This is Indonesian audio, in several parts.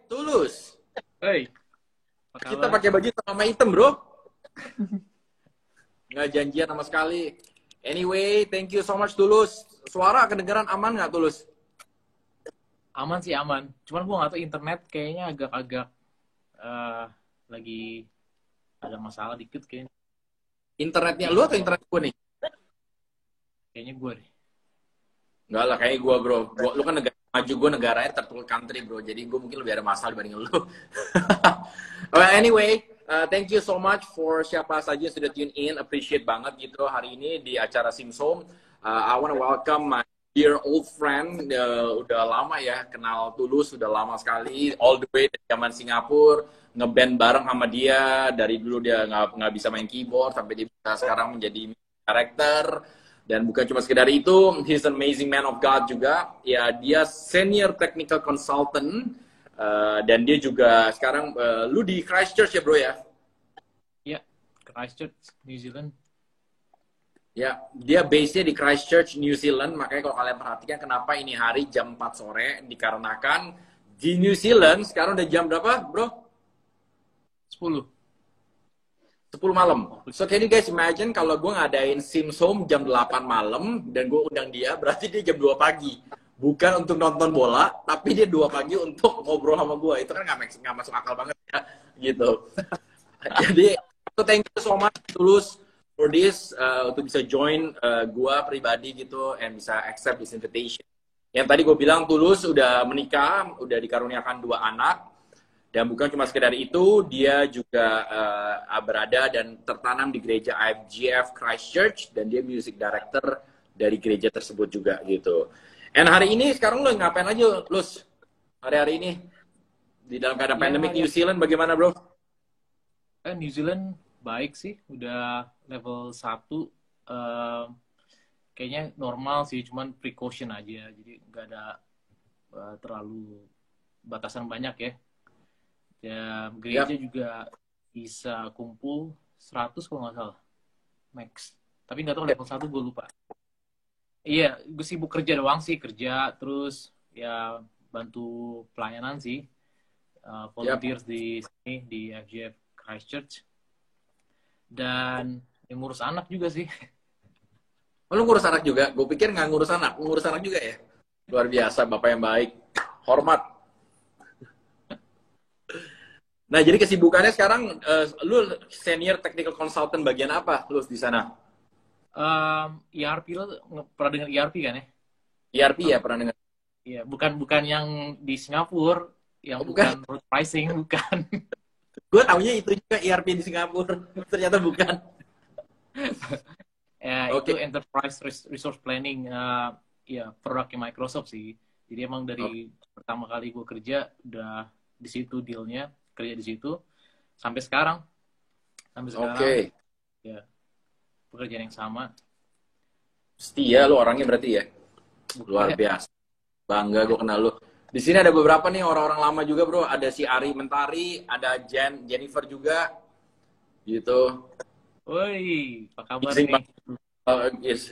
Tulus. Hey, Kita pakai baju sama hitam, bro. Nggak janjian sama sekali. Anyway, thank you so much, Tulus. Suara kedengeran aman nggak, Tulus? aman sih aman. Cuman gua nggak tahu internet kayaknya agak-agak lagi ada masalah dikit kayaknya. Internetnya lu atau internet gue nih? Kayaknya gue deh. Enggak lah, kayak gue, bro. Lu kan negara maju, gue negaranya third world country, bro. Jadi gue mungkin lebih ada masalah dibanding lu. Well, anyway, thank you so much for siapa saja yang sudah tune in. Appreciate banget gitu hari ini di acara Simsom. I wanna welcome my dear old friend. Udah lama ya kenal Tulus, udah lama sekali. All the way dari zaman Singapura, ngeband bareng sama dia. Dari dulu dia nggak bisa main keyboard, sampai dia bisa sekarang menjadi director. Dan bukan cuma sekedar itu, he's an amazing man of God juga. Ya, dia senior technical consultant. Dan dia juga sekarang, lu di Christchurch ya bro ya? Iya, Christchurch, New Zealand. Ya, dia base-nya di Christchurch, New Zealand. Makanya kalau kalian perhatikan kenapa ini hari jam 4 sore, dikarenakan di New Zealand sekarang udah jam berapa bro? 10 malam. So can you guys imagine kalau gue ngadain Simsom jam 8 malam dan gue undang dia, berarti dia jam 2 pagi. Bukan untuk nonton bola, tapi dia 2 pagi untuk ngobrol sama gue. Itu kan nggak masuk akal banget ya, gitu. Jadi, so thank you so much Tulus for this, untuk bisa join gue pribadi gitu, and bisa accept this invitation. Yang tadi gue bilang Tulus udah menikah, udah dikaruniakan 2 anak. Dan bukan cuma sekedar itu, dia juga berada dan tertanam di gereja IFGF Christchurch, dan dia music director dari gereja tersebut juga gitu. And hari ini sekarang lo ngapain aja, Lus? Hari-hari ini di dalam keadaan pandemik New Zealand bagaimana, bro? New Zealand baik sih, udah level 1. Kayaknya normal sih, cuman precaution aja. Jadi nggak ada terlalu batasan banyak ya. Ya, gereja juga bisa kumpul 100 kalau nggak salah, max. Tapi nggak tahu level 1 gue lupa. Iya, gue sibuk kerja doang sih, kerja terus ya bantu pelayanan sih, volunteers di sini di FGF Christchurch, dan yang ngurus anak juga sih. Oh, lu ngurus anak juga? Gue pikir nggak ngurus anak juga ya. Luar biasa, bapak yang baik, hormat. Nah, jadi kesibukannya sekarang, lu senior technical consultant bagian apa, lu di sana? ERP lo pernah dengar ERP kan ya? ERP ya, pernah dengar? Iya, bukan yang di Singapura, yang bukan road pricing, bukan. Gue taunya itu juga ERP di Singapura, ternyata bukan. Ya, itu Enterprise Resource Planning, ya produknya Microsoft sih. Jadi emang dari pertama kali gue kerja udah di situ dealnya, kerja di situ sampai sekarang. Ya, pekerjaan yang sama. Setia lu orangnya berarti ya? Luar biasa. Bangga gue kenal lu. Di sini ada beberapa nih orang-orang lama juga, bro. Ada si Ari Mentari, ada Jennifer juga. Gitu. Woi, apa kabar nih?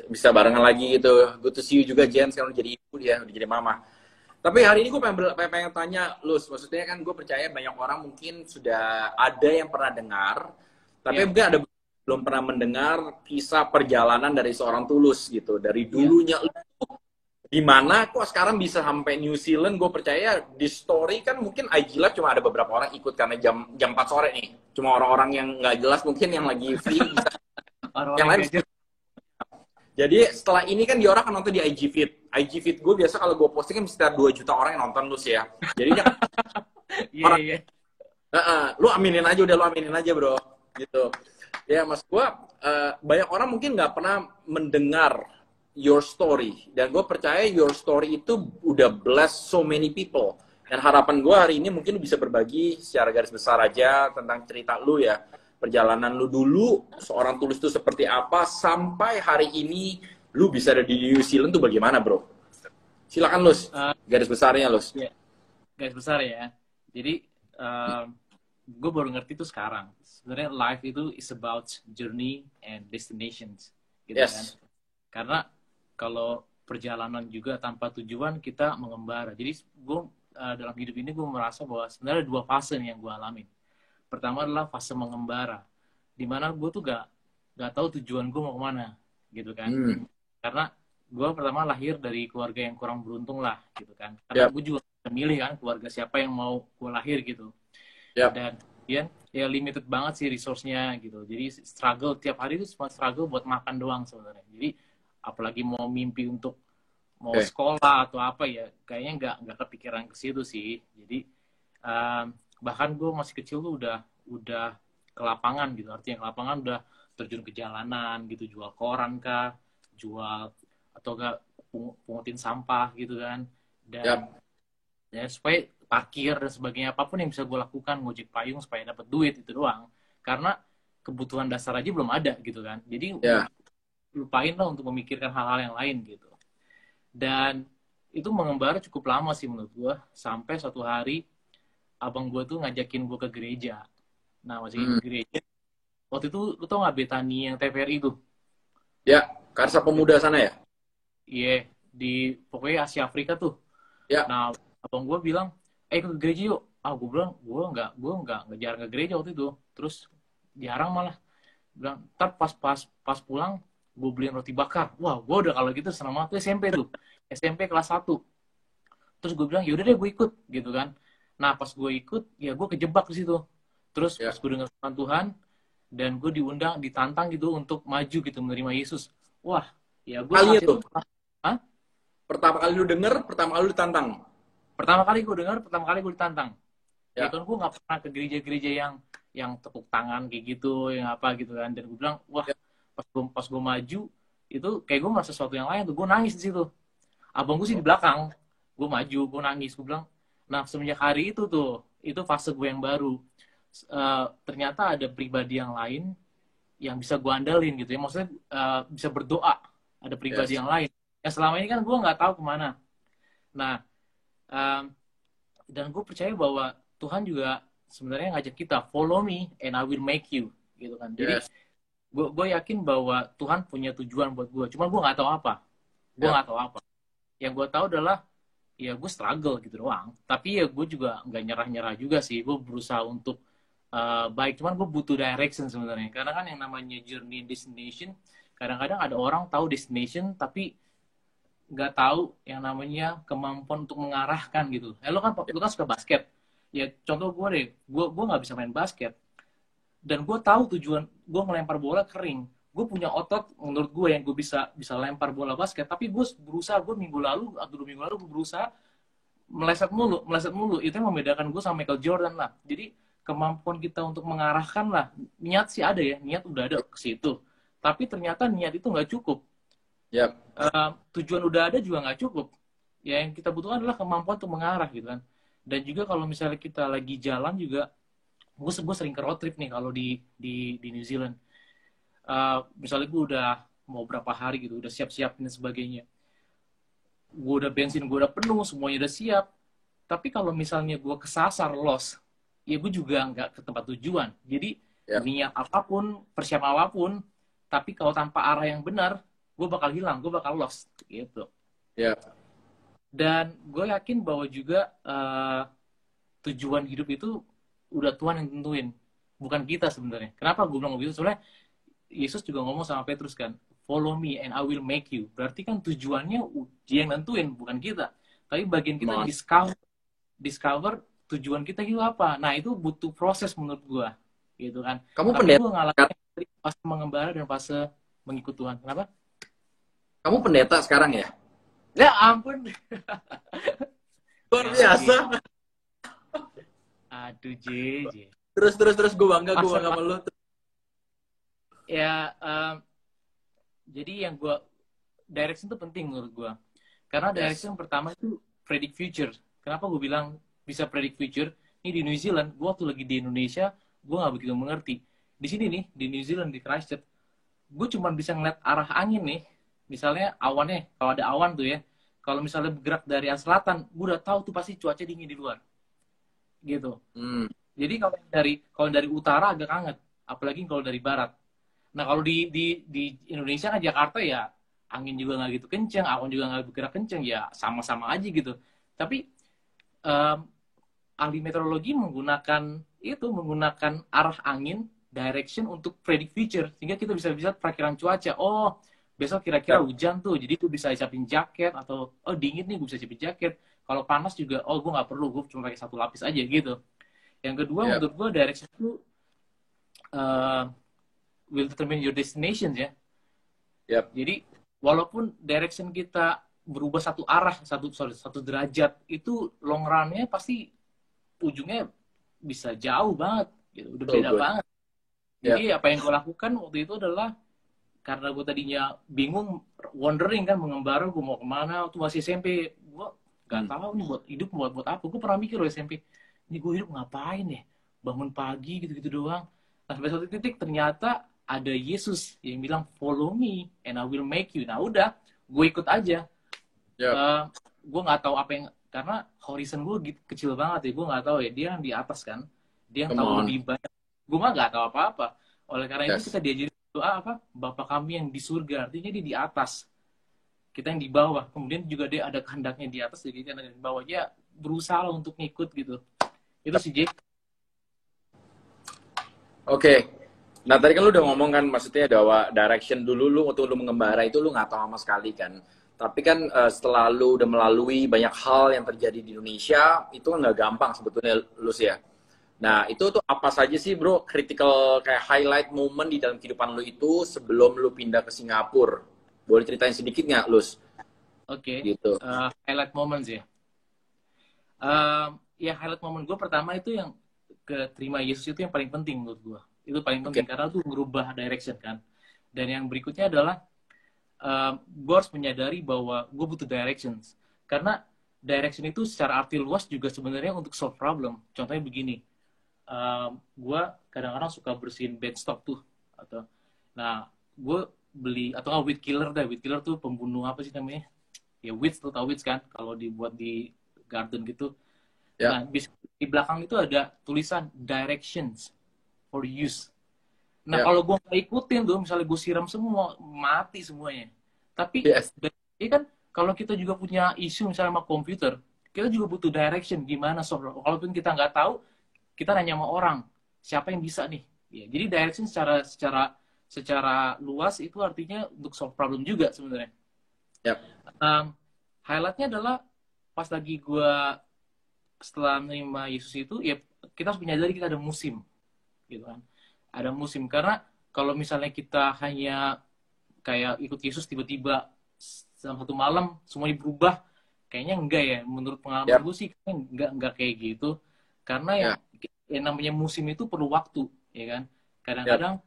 Bisa barengan lagi gitu. Good to see you juga, Jen. Sekarang udah jadi ibu dia, udah jadi mama. Tapi hari ini gue pengen tanya, Lus. Maksudnya kan gue percaya banyak orang mungkin sudah ada yang pernah dengar. Tapi mungkin ada belum pernah mendengar kisah perjalanan dari seorang Tulus gitu. Dari dulunya lu di mana kok sekarang bisa sampai New Zealand. Gue percaya di story kan mungkin IG Live cuma ada beberapa orang ikut karena jam 4 sore nih. Cuma orang-orang yang nggak jelas mungkin yang lagi free bisa. Yang lain bisa. Jadi setelah ini kan dia orang kan nonton di IG feed. IG feed gue biasa kalau gue posting kan sekitar 2 juta orang yang nonton, Lus ya. Jadinya lu aminin aja bro. Gitu. Ya mas gue, banyak orang mungkin nggak pernah mendengar your story. Dan gue percaya your story itu udah bless so many people. Dan harapan gue hari ini mungkin bisa berbagi secara garis besar aja tentang cerita lu ya. Perjalanan lu dulu, seorang Tulus itu seperti apa, sampai hari ini lu bisa ada di New Zealand tuh bagaimana, bro? Silakan, Lus. Garis besarnya, Lus. Ya, garis besar ya. Jadi, gue baru ngerti tuh sekarang. Sebenarnya life itu is about journey and destinations. Gitu kan? Karena kalau perjalanan juga tanpa tujuan, kita mengembara. Jadi, gue dalam hidup ini gue merasa bahwa sebenarnya ada 2 fase nih yang gue alamin. Pertama adalah fase mengembara, dimana gue tuh gak tahu tujuan gue mau kemana, gitu kan. Karena gue pertama lahir dari keluarga yang kurang beruntung lah, gitu kan. Karena gue juga bisa milih kan keluarga siapa yang mau gue lahir gitu. Dan kemudian ya limited banget sih resource-nya gitu. Jadi struggle tiap hari itu cuma struggle buat makan doang sebenarnya. Jadi apalagi mau mimpi untuk mau sekolah atau apa ya, kayaknya nggak kepikiran ke situ sih. Jadi bahkan gue masih kecil tuh udah ke lapangan gitu. Artinya ke lapangan udah terjun ke jalanan gitu, jual koran kah, jual atau enggak pungutin sampah gitu kan. Dan ya supaya parkir dan sebagainya, apapun yang bisa gue lakukan, ngojek payung supaya dapat duit itu doang. Karena kebutuhan dasar aja belum ada gitu kan. Jadi lupain lah untuk memikirkan hal-hal yang lain gitu. Dan itu mengembara cukup lama sih menurut gue, sampai suatu hari abang gue tuh ngajakin gue ke gereja. Nah, ke gereja. Waktu itu lu tau gak Betani yang TVRI itu? Ya, Karsa Pemuda sana ya? Iya, di pokoknya Asia Afrika tuh. Nah, abang gue bilang, ke gereja yuk. Gue bilang, gue nggak jarang ke gereja waktu itu. Terus jarang malah. Bilang, ntar pas pulang gue beliin roti bakar. Wah, gue udah kalau gitu senang banget. Tuh SMP tuh. SMP kelas 1. Terus gue bilang, yaudah deh gue ikut. Gitu kan. Nah, pas gue ikut, ya gue kejebak di situ. Terus pas gue dengar firman Tuhan, dan gue ditantang gitu untuk maju gitu, menerima Yesus. Wah, ya gue kali itu. Hah? Pertama kali lu denger, pertama kali lu ditantang. Pertama kali gue dengar, pertama kali gue ditantang. Ya kan gue nggak pernah ke gereja-gereja yang tepuk tangan kayak gitu, yang apa gitu kan. Dan gue bilang, wah, pas gue maju itu kayak gue merasa sesuatu yang lain tuh. Gue nangis di situ. Abang gue sih di belakang. Gue maju, gue nangis. Gue bilang, nah semenjak hari itu tuh, itu fase gue yang baru. Ternyata ada pribadi yang lain yang bisa gue andalin gitu ya. Maksudnya bisa berdoa. Ada pribadi yang lain. Yang selama ini kan gue nggak tahu kemana. Nah, dan gue percaya bahwa Tuhan juga sebenarnya ngajak kita, follow me and I will make you, gitu kan. Jadi gue yakin bahwa Tuhan punya tujuan buat gue. Cuma gue nggak tahu apa. Gue nggak tahu apa. Yang gue tahu adalah ya gue struggle gitu doang. Tapi ya gue juga nggak nyerah-nyerah juga sih. Gue berusaha untuk baik. Cuman gue butuh direction sebenarnya. Karena kan yang namanya journey destination, kadang-kadang ada orang tahu destination tapi nggak tahu yang namanya kemampuan untuk mengarahkan gitu. Lu kan suka basket. Ya contoh gue deh, gue nggak bisa main basket. Dan gue tahu tujuan gue ngelempar bola kering. Gue punya otot menurut gue yang gue bisa lempar bola basket. Tapi gue berusaha, gue minggu lalu atau 2 minggu lalu gue berusaha meleset mulu. Itu yang membedakan gue sama Michael Jordan lah. Jadi kemampuan kita untuk mengarahkan lah. Niat sih ada ya, niat udah ada ke situ. Tapi ternyata niat itu nggak cukup. Tujuan udah ada juga nggak cukup. Ya yang kita butuhkan adalah kemampuan untuk mengarah gitu kan. Dan juga kalau misalnya kita lagi jalan juga, gue sering ke road trip nih kalau di New Zealand. Misalnya gue udah mau berapa hari gitu, udah siap-siap dan sebagainya. Gue udah bensin, gue udah penuh, semuanya udah siap. Tapi kalau misalnya gue kesasar, lost, ya gue juga nggak ke tempat tujuan. Jadi niat apapun, persiapan apapun, tapi kalau tanpa arah yang benar, gue bakal hilang, gue bakal lost gitu. Dan gue yakin bahwa juga tujuan hidup itu udah Tuhan yang tentuin, bukan kita sebenarnya. Kenapa gue bilang begitu? Soalnya Yesus juga ngomong sama Petrus kan, follow me and I will make you. Berarti kan tujuannya dia yang nentuin, bukan kita. Tapi bagian kita discover tujuan kita itu apa. Nah itu butuh proses menurut gue, gitu kan. Kamu tapi gue ngalamin fase mengembara dan fase mengikut Tuhan. Kenapa? Kamu pendeta sekarang ya? Ya ampun. Luar biasa. Aduh, JJ. Terus gue bangga sama lu. Ya, jadi yang gue direction itu penting menurut gue. Karena direction pertama itu predict future. Kenapa gue bilang bisa predict future? Ini di New Zealand, gue waktu lagi di Indonesia, gue nggak begitu mengerti. Di sini nih, di New Zealand, di Christchurch, gue cuma bisa ngeliat arah angin nih. Misalnya awannya, kalau ada awan tuh ya, kalau misalnya bergerak dari arah selatan, gue udah tahu tuh pasti cuaca dingin di luar, gitu. Jadi kalau dari utara agak hangat, apalagi kalau dari barat. Nah kalau di Indonesia kan Jakarta ya angin juga nggak gitu kenceng, awan juga nggak bergerak kenceng, ya sama-sama aja gitu. Tapi em, ahli meteorologi menggunakan arah angin, direction untuk predict future, sehingga kita bisa perakiran cuaca. Oh, besok kira-kira Yap. hujan tuh, jadi gue bisa siapin jaket, atau oh dingin nih gue bisa siapin jaket. Kalau panas juga, oh gue nggak perlu, gue cuma pakai satu lapis aja gitu. Yang kedua, Yap. menurut gue direction itu uh, will determine your destination ya. Yap. Jadi walaupun direction kita berubah satu arah, satu derajat, itu long run-nya pasti ujungnya bisa jauh banget, gitu. Udah So beda good. banget. Yap. Jadi apa yang gue lakukan waktu itu adalah, karena gue tadinya bingung, wondering kan, mengembara gue mau kemana, waktu masih SMP, gue gak tahu nih buat hidup buat apa. Gue pernah mikir loh SMP, ini gue hidup ngapain ya, bangun pagi gitu-gitu doang. Nah sampai suatu titik ternyata ada Yesus yang bilang follow me and I will make you. Nah udah, gue ikut aja. Yap. Gue nggak tahu apa yang, karena horizon gue kecil banget ya, gue nggak tahu ya, dia yang di atas kan, dia yang Come tahu on. lebih banyak. Gue mah nggak tahu apa-apa. Oleh karena itu Yes. kita diajarin doa apa, Bapa kami yang di surga, artinya dia di atas, kita yang di bawah. Kemudian juga dia ada kehendaknya di atas, jadi dia ada di bawah. Dia berusaha untuk ngikut gitu. Itu sih Jake. Oke. Nah tadi kan lu udah ngomong kan, maksudnya bahwa direction dulu lu waktu lu mengembara itu lu nggak tahu sama sekali kan. Tapi kan setelah lu udah melalui banyak hal yang terjadi di Indonesia, itu kan nggak gampang sebetulnya lu sih ya. Nah itu tuh apa saja sih bro, critical kayak highlight moment di dalam kehidupan lu itu sebelum lu pindah ke Singapura? Boleh ceritain sedikit nggak, Lus? Oke. Gitu. Highlight moments ya. Ya highlight moment gue pertama itu yang keterima Yesus, itu yang paling penting menurut gue. Itu paling penting karena itu merubah direction kan. Dan yang berikutnya adalah gue harus menyadari bahwa gue butuh directions. Karena direction itu secara arti luas juga sebenarnya untuk solve problem. Contohnya begini, gue kadang-kadang suka bersihin bedstock tuh, atau nah gue beli, atau nggak weed killer deh. Weed killer tuh pembunuh apa sih namanya? Ya weeds, tuh tau weeds kan? Kalau dibuat di garden gitu. Ya. Nah di belakang itu ada tulisan directions for use. Nah, Ya. kalau gue nggak ikutin tuh, misalnya gue siram semua, mati semuanya. Tapi, Yes. ini kan kalau kita juga punya isu misalnya sama komputer, kita juga butuh direction gimana software. Walaupun kita nggak tahu, kita nanya sama orang, siapa yang bisa nih. Ya, jadi direction secara luas itu artinya untuk solve problem juga sebenarnya. Yap. Highlightnya adalah pas lagi gue setelah menerima Yesus itu, ya kita harus menyadari kita ada musim, gitu kan. Ada musim, karena kalau misalnya kita hanya kayak ikut Yesus tiba-tiba dalam satu malam semuanya berubah, kayaknya enggak ya. Menurut pengalaman gue sih enggak kayak gitu. Karena yang namanya musim itu perlu waktu, ya kan. Kadang-kadang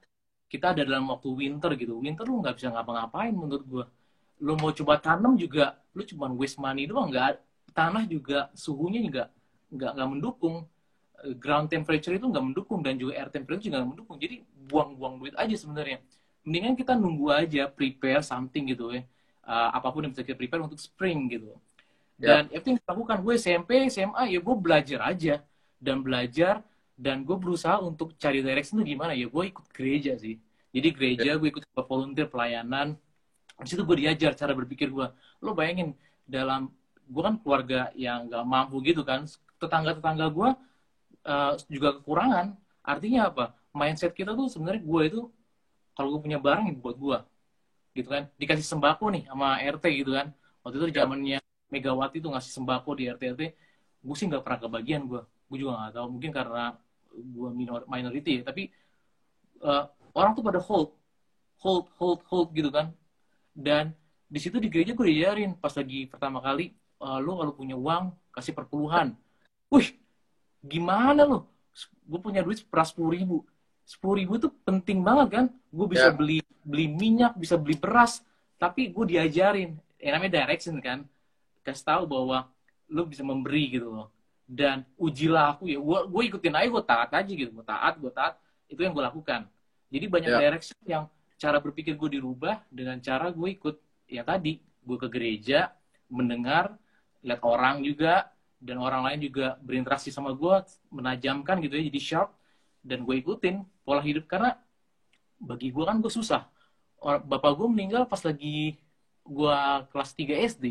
kita ada dalam waktu winter gitu. Winter lu nggak bisa ngapa-ngapain menurut gue. Lu mau coba tanam juga, lu cuma waste money doang. Nggak, tanah juga suhunya juga nggak mendukung, ground temperature itu nggak mendukung, dan juga air temperature juga nggak mendukung. Jadi buang-buang duit aja sebenarnya. Mendingan kita nunggu aja, prepare something gitu ya. Apapun yang bisa kita prepare untuk spring gitu. Dan itu yang dilakukan gue SMP, SMA, ya gue belajar aja. Dan gue berusaha untuk cari direction itu gimana. Ya gue ikut gereja sih. Jadi gereja, gue ikut volunteer pelayanan. Di situ gue diajar cara berpikir gue. Lo bayangin, gue kan keluarga yang gak mampu gitu kan. Tetangga-tetangga gue juga kekurangan. Artinya apa? Mindset kita tuh sebenarnya, gue itu kalau gue punya barang, ya buat gue gitu kan. Dikasih sembako nih sama RT gitu kan. Waktu itu zamannya Megawati tuh ngasih sembako di RT-RT. Gue sih nggak pernah kebagian. Gue juga nggak tahu, mungkin karena gue minority ya. Tapi orang tuh pada hold gitu kan. Dan di situ di gereja gue diajarin pas lagi pertama kali, lo kalau punya uang kasih perpuluhan. Wih, gimana lo? Gue punya duit 10.000. 10.000 itu penting banget kan? Gue bisa beli minyak, bisa beli beras, tapi gue diajarin, namanya direction kan, kasih tahu bahwa lo bisa memberi gitu loh. Dan ujilah aku, ya gue ikutin aja, gue taat aja gitu, gue taat, itu yang gue lakukan. Jadi banyak direction yang cara berpikir gue dirubah dengan cara gue ikut. Ya tadi, gue ke gereja, mendengar, lihat orang juga, dan orang lain juga berinteraksi sama gue, menajamkan gitu ya, jadi sharp. Dan gue ikutin pola hidup, karena bagi gue kan gue susah. Bapak gue meninggal pas lagi gue kelas 3 SD.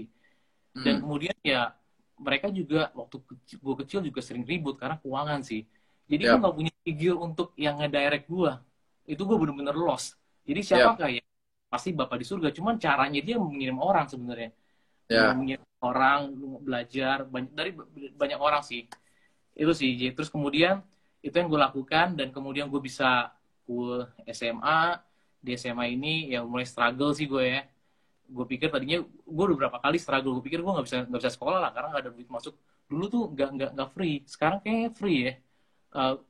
Dan kemudian ya mereka juga waktu gue kecil juga sering ribut karena keuangan sih. Jadi gue Yap. nggak punya figure untuk yang ngedirect gue. Itu gue bener-bener lost. Jadi siapa Yap. kayak pasti Bapak di surga. Cuman caranya dia mengirim orang sebenarnya. Bener Ya. mengirim orang, lu belajar dari banyak orang sih. Itu sih. Terus kemudian itu yang gue lakukan dan kemudian gue bisa ke SMA. Di SMA ini ya mulai struggle sih gue ya. Gue pikir tadinya gue udah berapa kali struggle. Gue pikir gue nggak bisa sekolah lah karena nggak ada duit masuk. Dulu tuh nggak free. Sekarang kayaknya free ya.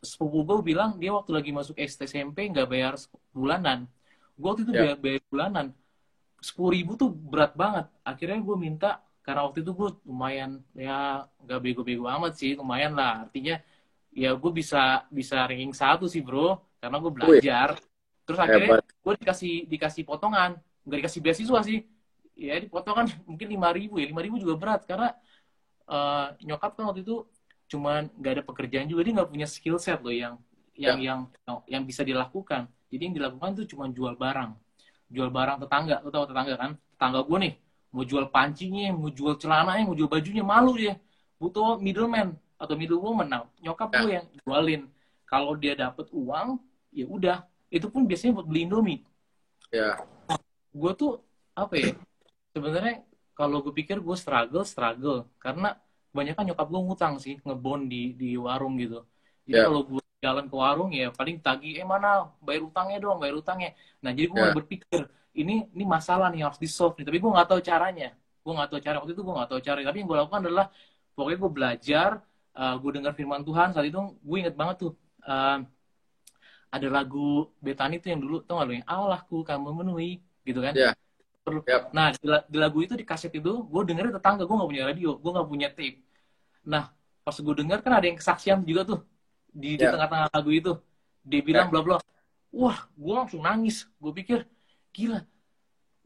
Sepupu gue bilang dia waktu lagi masuk SD SMP nggak bayar bulanan. Gue waktu itu Ya. bayar bulanan. 10.000 tuh berat banget. Akhirnya gue minta karena waktu itu gue lumayan ya nggak bego-bego amat sih, lumayan lah. Artinya ya gue bisa ranking 1 sih bro, karena gue Wih, belajar. Terus akhirnya hebat. gue dikasih potongan, nggak dikasih beasiswa sih. Ya dipotongan mungkin 5.000 ya, 5.000 juga berat karena nyokap kan waktu itu cuman nggak ada pekerjaan juga, dia nggak punya skill set loh Ya. yang bisa dilakukan. Jadi yang dilakukan itu cuma jual barang tetangga. Lo tau tetangga kan? Tetangga gue nih mau jual pancinya, mau jual celananya, mau jual bajunya, malu dia. Butuh middleman atau middle woman. Nah, nyokap Ya. gue yang jualin. Kalau dia dapet uang, ya udah. Itu pun biasanya buat beli Indomie. Ya. Gue tuh apa ya? Sebenarnya kalau gue pikir gue struggle karena kebanyakan nyokap gue ngutang sih, ngebon di warung gitu. Jadi Ya. kalau gue jalan ke warung ya paling tagih, mana bayar utangnya dong, bayar utangnya. Nah jadi gue Ya. berpikir ini masalah nih harus di solve nih, tapi gue nggak tahu caranya. Gue nggak tahu cara waktu itu, gue nggak tahu cara. Tapi yang gue lakukan adalah pokoknya gue belajar, gue dengar firman Tuhan. Saat itu gue inget banget tuh ada lagu Betani tuh yang dulu tau gak lo yang Allahku kamu memenuhi gitu kan. Ya. Ya. Nah di lagu itu di kaset itu gue dengerin tetangga, gue nggak punya radio, gue nggak punya tape. Nah pas gue denger kan ada yang kesaksian juga tuh di Ya. tengah-tengah lagu itu, dia bilang Ya. bla bla. Wah gue langsung nangis, gue pikir gila,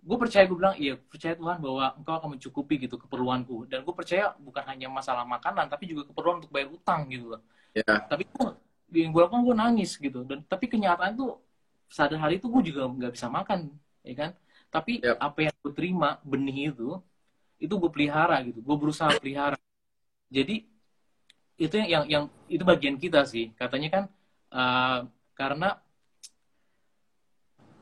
gue percaya, gue bilang iya percaya Tuhan bahwa engkau akan mencukupi gitu keperluanku, dan gue percaya bukan hanya masalah makanan tapi juga keperluan untuk bayar utang gitu loh. Ya. Tapi yang gue lakukan gue nangis gitu, dan tapi kenyataan tuh sadar hari itu gue juga nggak bisa makan ya kan. Tapi Ya. apa yang gue terima benih itu gue pelihara gitu, gue berusaha pelihara. Jadi itu yang itu bagian kita sih katanya kan, karena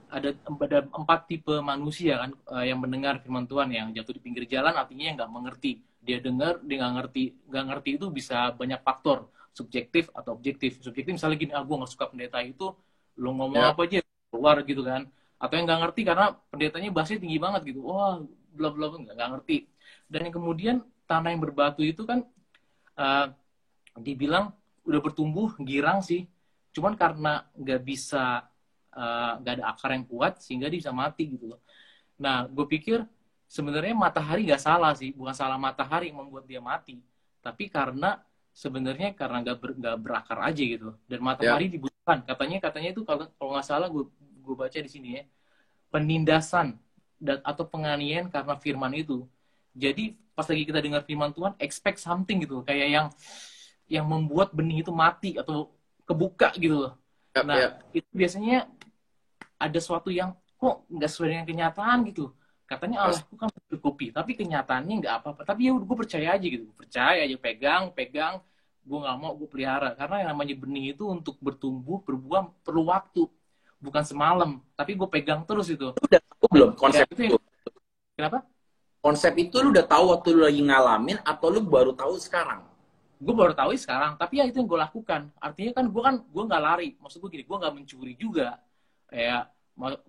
ada 4 tipe manusia kan, yang mendengar firman Tuhan. Yang jatuh di pinggir jalan artinya yang nggak mengerti. Dia dengar, dia nggak ngerti itu bisa banyak faktor, subjektif atau objektif. Subjektif misalnya gini, gue nggak suka pendeta itu, lo ngomong Ya. apa aja keluar gitu kan. Atau yang nggak ngerti karena pendetanya bahasanya tinggi banget gitu, wah bla bla bla, nggak ngerti. Dan yang kemudian tanah yang berbatu itu kan, uh, dibilang udah bertumbuh girang sih, cuman karena nggak bisa, nggak ada akar yang kuat sehingga dia bisa mati gitu loh. Nah gue pikir sebenarnya matahari nggak salah sih, bukan salah matahari yang membuat dia mati, tapi karena sebenarnya karena nggak berakar aja gitu. Dan Ya. matahari dibutuhkan, katanya itu kalau nggak salah gue baca di sini ya, penindasan dan atau penganiayaan karena firman itu. Jadi pas lagi kita dengar firman Tuhan, expect something gitu, kayak yang membuat benih itu mati atau kebuka gitu loh. Ya. Nah Ya. itu biasanya ada sesuatu yang kok nggak sesuai dengan kenyataan gitu. Katanya Pas. Allahku kan mencukupi, tapi kenyataannya nggak apa-apa. Tapi ya gue percaya aja gitu, percaya aja, pegang, gue nggak mau, gue pelihara. Karena yang namanya benih itu untuk bertumbuh, berbuah perlu waktu, bukan semalam. Tapi gue pegang terus itu. Lu udah tahu belum Ya konsep itu itu? kenapa? Konsep itu lu udah tahu waktu lu lagi ngalamin atau lu baru tahu sekarang? Gue baru tahu sekarang. Tapi ya itu yang gue lakukan. Artinya kan gue nggak lari. Maksud gue gini, gue nggak mencuri juga. Ya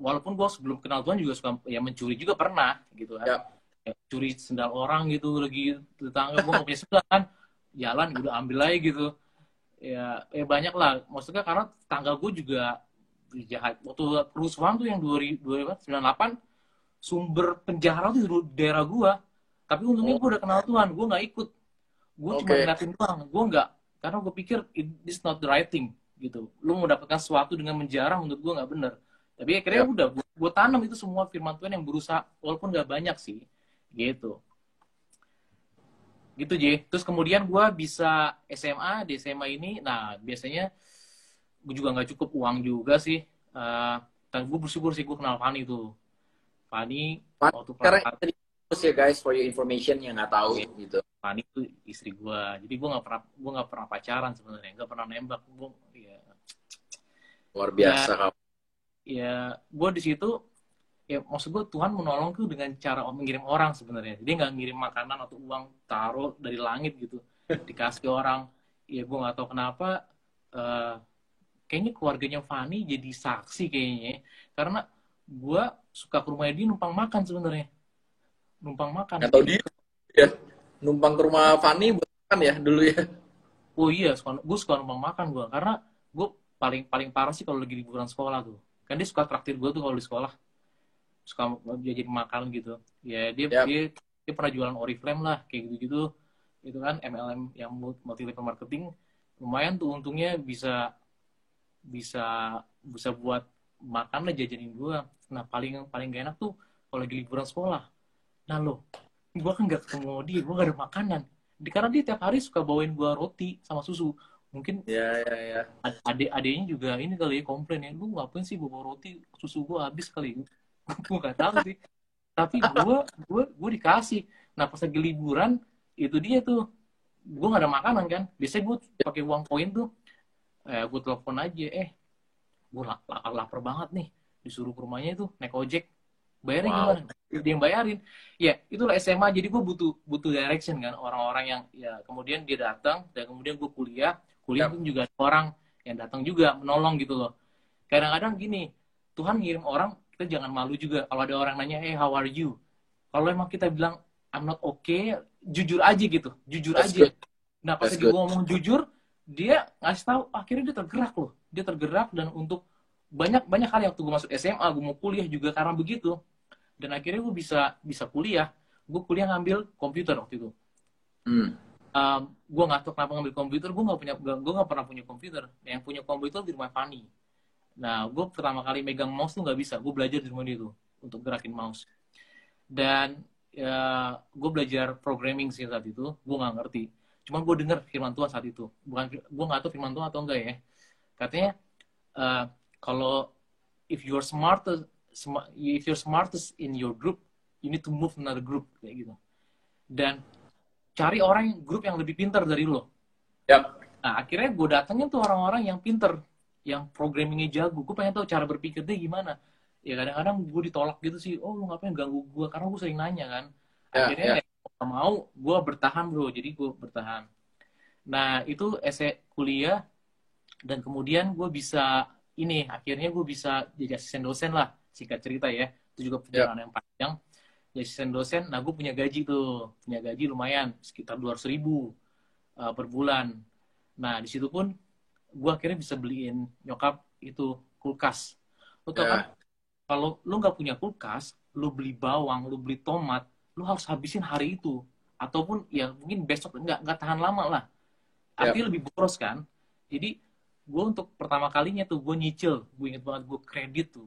walaupun gue sebelum kenal Tuhan juga suka ya mencuri juga pernah gitu kan. Ya. Ya, curi sendal orang gitu lagi tetangga, gue nggak punya sendal kan, jalan udah ambil aja gitu. Ya banyak lah. Maksudnya karena tetangga gue juga jahat. Waktu kerusuhan tuh yang 2098, sumber penjara tuh di daerah gue. Tapi untungnya Oh, gue udah kenal Tuhan, gue nggak ikut. Gue cuma oke. ngeliatin doang, gue nggak, karena gue pikir this not the right thing gitu. Lu mau dapatkan sesuatu dengan menjarah, menurut gue nggak bener. Tapi akhirnya Ya. udah gue tanam itu semua firman Tuhan yang berusaha, walaupun nggak banyak sih, gitu. Gitu J. Terus kemudian gue bisa SMA, di SMA ini, nah biasanya gue juga nggak cukup uang juga sih. Dan gue bersyukur sih gue kenal Fani tuh. Fani Pak, waktu kelas sekarang 1. terus ya guys, for your information yang nggak tahu gitu. Fanny itu istri gue. Jadi gue nggak pernah pacaran sebenarnya, nggak pernah nembak. Gue ya, Luar dan biasa kamu. ya gue di situ ya maksud gue Tuhan menolong tuh dengan cara mengirim orang sebenarnya. Dia nggak ngirim makanan atau uang taruh dari langit gitu dikasih orang. Ya gue nggak tahu kenapa. eh, Kayaknya keluarganya Fanny jadi saksi kayaknya, karena gue suka ke rumahnya dia numpang makan sebenarnya, numpang makan. Atau dia ya numpang ke rumah Fanny buat makan ya dulu ya. Oh iya, gue suka numpang makan gue, karena gue paling paling parah sih kalau lagi liburan sekolah tuh. Kan dia suka traktir gue tuh kalau di sekolah, suka jajan makan gitu. Ya dia Ya, dia dia pernah jualan Oriflame lah kayak gitu-gitu. Itu kan MLM yang multi level marketing, lumayan tuh untungnya bisa bisa bisa buat makan lah jajanin gue. Nah paling paling gak enak tuh kalau lagi liburan sekolah. Nah lo, gue kan gak ketemu dia, gue gak ada makanan. Karena dia tiap hari suka bawain gue roti sama susu. Mungkin ya, ya, ya. adeknya juga ini kali ya komplain ya, lu ngapain sih bawa roti, susu gue habis kali. Gue gak tahu sih. Tapi gue dikasih. Nah pas lagi liburan itu dia tuh, gue gak ada makanan kan. Biasanya gue pakai uang koin tuh, gue telepon aja, gue lapar banget nih, disuruh ke rumahnya itu naik ojek, bayarnya Wow. gimana, dia yang bayarin. Ya itulah SMA, jadi gue butuh butuh direction kan, orang-orang yang ya kemudian dia datang, dan kemudian gue kuliah Ya, pun juga ada orang yang datang juga menolong gitu loh. Kadang-kadang gini, Tuhan ngirim orang, kita jangan malu juga kalau ada orang nanya, hey how are you, kalau emang kita bilang I'm not okay, jujur aja gitu, jujur that's aja. good. Nah pas That's lagi gue good. ngomong jujur, dia ngasih tahu, akhirnya dia tergerak loh, dia tergerak. Dan untuk banyak banyak hal yang waktu gue masuk SMA, gue mau kuliah juga karena begitu. Dan akhirnya gue bisa bisa kuliah. Gue kuliah ngambil komputer waktu itu. Hmm. Gue nggak tahu kenapa ngambil komputer, gue nggak pernah punya komputer. Yang punya komputer di rumah Fani. Nah gue pertama kali megang mouse tuh nggak bisa, gue belajar di rumah dia tuh untuk gerakin mouse. Dan ya, gue belajar programming sih saat itu, gue nggak ngerti. Cuman gue dengar firman Tuhan saat itu. Bukan, gue nggak tahu firman Tuhan atau enggak ya. Katanya uh, kalau if you're smartest if you're smartest in your group, you need to move another group kayak gitu. Dan cari orang grup yang lebih pintar dari lo. Yap. Nah akhirnya gue datengin tuh orang-orang yang pintar, yang programmingnya jago. Gue pengen tahu cara berpikir dia gimana. Ya kadang-kadang gue ditolak gitu sih. Oh lu ngapain ganggu gue? Karena gue sering nanya kan. Ya, Akhirnya ya. ya gak mau, gue bertahan bro. Jadi gue bertahan. Nah itu kuliah, dan kemudian gue bisa ini, akhirnya gue bisa jadi asisten dosen lah, singkat cerita ya. Itu juga Ya. perjalanan yang panjang. Jadi asisten dosen, nah gue punya gaji tuh, punya gaji lumayan sekitar 200.000 per bulan. Nah di situ pun gue akhirnya bisa beliin nyokap itu kulkas. Lo tau kan, Ya. kalau lo nggak punya kulkas, lo beli bawang, lo beli tomat, lo harus habisin hari itu, ataupun ya mungkin besok nggak tahan lama lah. Ya. Artinya lebih boros kan. Jadi gue untuk pertama kalinya tuh gue nyicil, gue inget banget, gue kredit tuh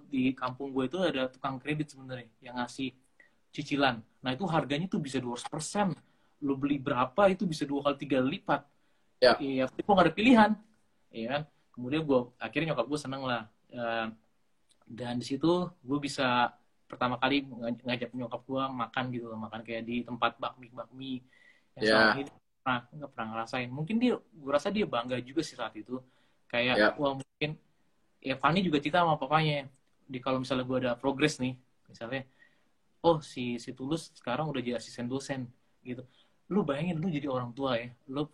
di kampung gue itu ada tukang kredit sebenarnya yang ngasih cicilan. Nah itu harganya tuh bisa 200%. Lo beli berapa itu bisa 2 kali 3 kali lipat. Ya. Iya, tapi gue gak ada pilihan, ya kan. Kemudian gue akhirnya nyokap gue seneng lah. Dan di situ gue bisa pertama kali ngajak nyokap gue makan gitu, makan kayak di tempat bakmi yang selama Ya. ini nggak pernah ngerasain. Mungkin gue rasa dia bangga juga sih saat itu. Kayak, Ya. wah mungkin, ya Fanny juga cerita sama papanya. Kalau misalnya gue ada progres nih, misalnya, oh si Tulus sekarang udah jadi asisten dosen, gitu. Lu bayangin, lu jadi orang tua ya, lu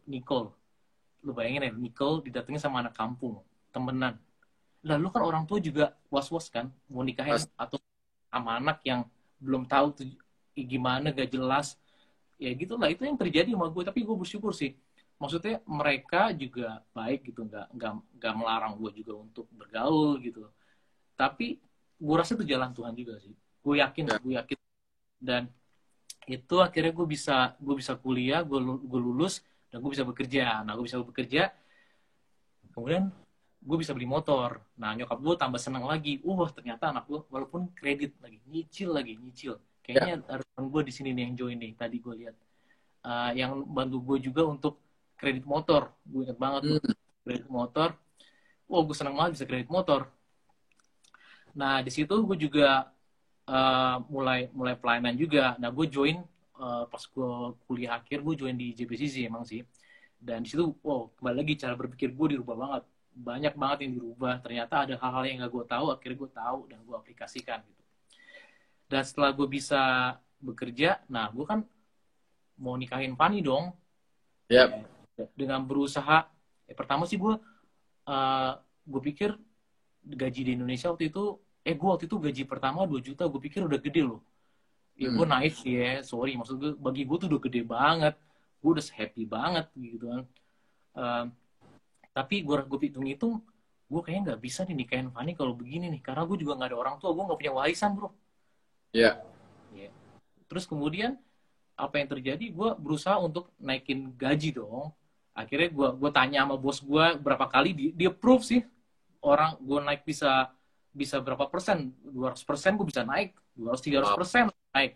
bayangin ya, Nicole didatengin sama anak kampung, temenan. Lah lu kan orang tua juga was-was kan, mau nikahin atau sama anak yang belum tahu tuh gimana, gak jelas. Ya gitulah, itu yang terjadi sama gue. Tapi gue bersyukur sih, maksudnya mereka juga baik gitu, nggak melarang gue juga untuk bergaul gitu. Tapi gue rasa itu jalan Tuhan juga sih, gue yakin. Dan itu akhirnya gue bisa kuliah, gue lulus, dan gue bisa bekerja. Nah gue bisa bekerja, kemudian gue bisa beli motor. Nah nyokap gue tambah senang lagi, ternyata anak gue walaupun kredit lagi nyicil. Kayaknya ada teman gue di sini nih yang join nih, tadi gue lihat. Yang bantu gue juga untuk kredit motor. Gue inget banget tuh, kredit motor. Gue seneng banget bisa kredit motor. Nah di situ gue juga mulai pelayanan juga. Nah gue join pas gue kuliah akhir gue join di JBCC emang sih. Dan di situ, wow, kembali lagi cara berpikir gue dirubah banget. Banyak banget yang dirubah. Ternyata ada hal-hal yang gak gue tahu, akhirnya gue tahu dan gue aplikasikan gitu. Dan setelah gue bisa bekerja, nah gue kan mau nikahin Fanny dong. Yap. Dengan berusaha, pertama sih gue pikir gaji di Indonesia waktu itu gaji pertama 2 juta, gue pikir udah gede loh. Ya gue naif sih ya, sorry, maksud gue bagi gue tuh udah gede banget, gue udah happy banget gitu kan. Tapi gue hitung-hitung, gue kayaknya nggak bisa nih nikahin Fanny kalau begini nih, karena gue juga nggak ada orang tua, gue nggak punya warisan bro. Iya. Yeah. Terus kemudian apa yang terjadi, gue berusaha untuk naikin gaji dong. Akhirnya gue tanya sama bos gue berapa kali, dia approve sih. Orang gue naik bisa berapa persen, 200% gue bisa naik, 200-300% naik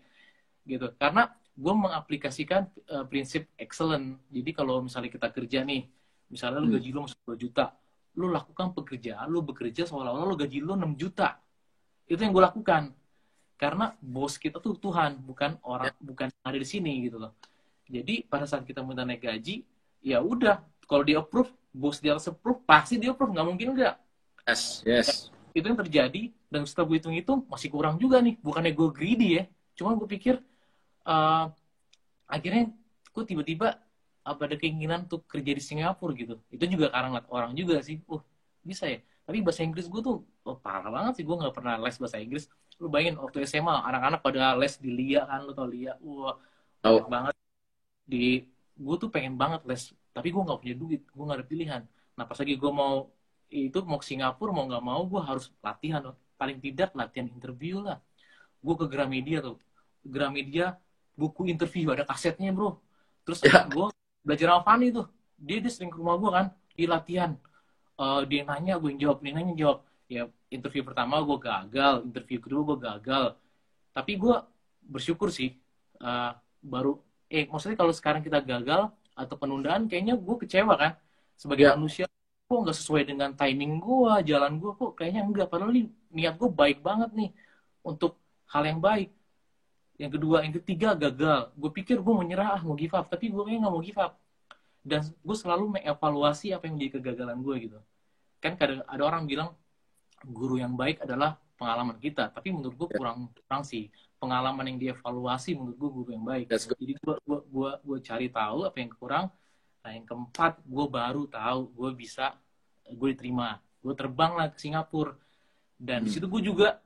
gitu. Karena gue mengaplikasikan prinsip excellent. Jadi kalau misalnya kita kerja nih, misalnya lu gaji lu masuk 2 juta, lu lakukan pekerjaan, lu bekerja seolah-olah lu gaji lu 6 juta. Itu yang gue lakukan. Karena bos kita tuh Tuhan, bukan orang, bukan ada di sini gitu loh. Jadi pada saat kita minta naik gaji, ya udah, kalau dia approve, bos dia approve, pasti dia approve, nggak mungkin enggak. Yes. Itu yang terjadi, dan setelah gue hitung-hitung, masih kurang juga nih. Bukannya gue greedy ya, cuma gue pikir, akhirnya gue tiba-tiba ada keinginan untuk kerja di Singapura gitu. Itu juga karena orang juga sih, bisa ya. Tapi bahasa Inggris gue tuh parah banget sih, gue nggak pernah les bahasa Inggris. Lu bayangin waktu SMA anak-anak pada les di LIA kan, lu tau LIA, banyak banget. Gue tuh pengen banget les, tapi gue nggak punya duit, gue nggak ada pilihan. Nah pas lagi gue mau ke Singapura, mau nggak mau gue harus latihan, paling tidak latihan interview lah. Gue ke Gramedia buku interview, ada kasetnya bro. Terus gue belajar sama Fanny tuh, dia sering ke rumah gue kan, di latihan. Dia nanya, gue yang jawab, dia nanya jawab. Ya interview pertama gue gagal, interview kedua gue gagal. Tapi gue bersyukur sih, maksudnya kalau sekarang kita gagal atau penundaan, kayaknya gue kecewa kan. Sebagai manusia, kok nggak sesuai dengan timing gue, jalan gue, kok kayaknya enggak. Padahal niat gue baik banget nih, untuk hal yang baik. Yang kedua, yang ketiga gagal. Gue pikir gue menyerah, mau give up. Tapi gue kayaknya nggak mau give up. Dan gue selalu mengevaluasi apa yang menjadi kegagalan gue gitu. Kan ada orang bilang, guru yang baik adalah pengalaman kita. Tapi menurut gue kurang sih. Pengalaman yang dievaluasi menurut gue guru yang baik. Jadi gue cari tahu apa yang kurang. Nah yang keempat, gue baru tahu gue diterima. Gue terbang lah ke Singapura. Dan di situ gue juga,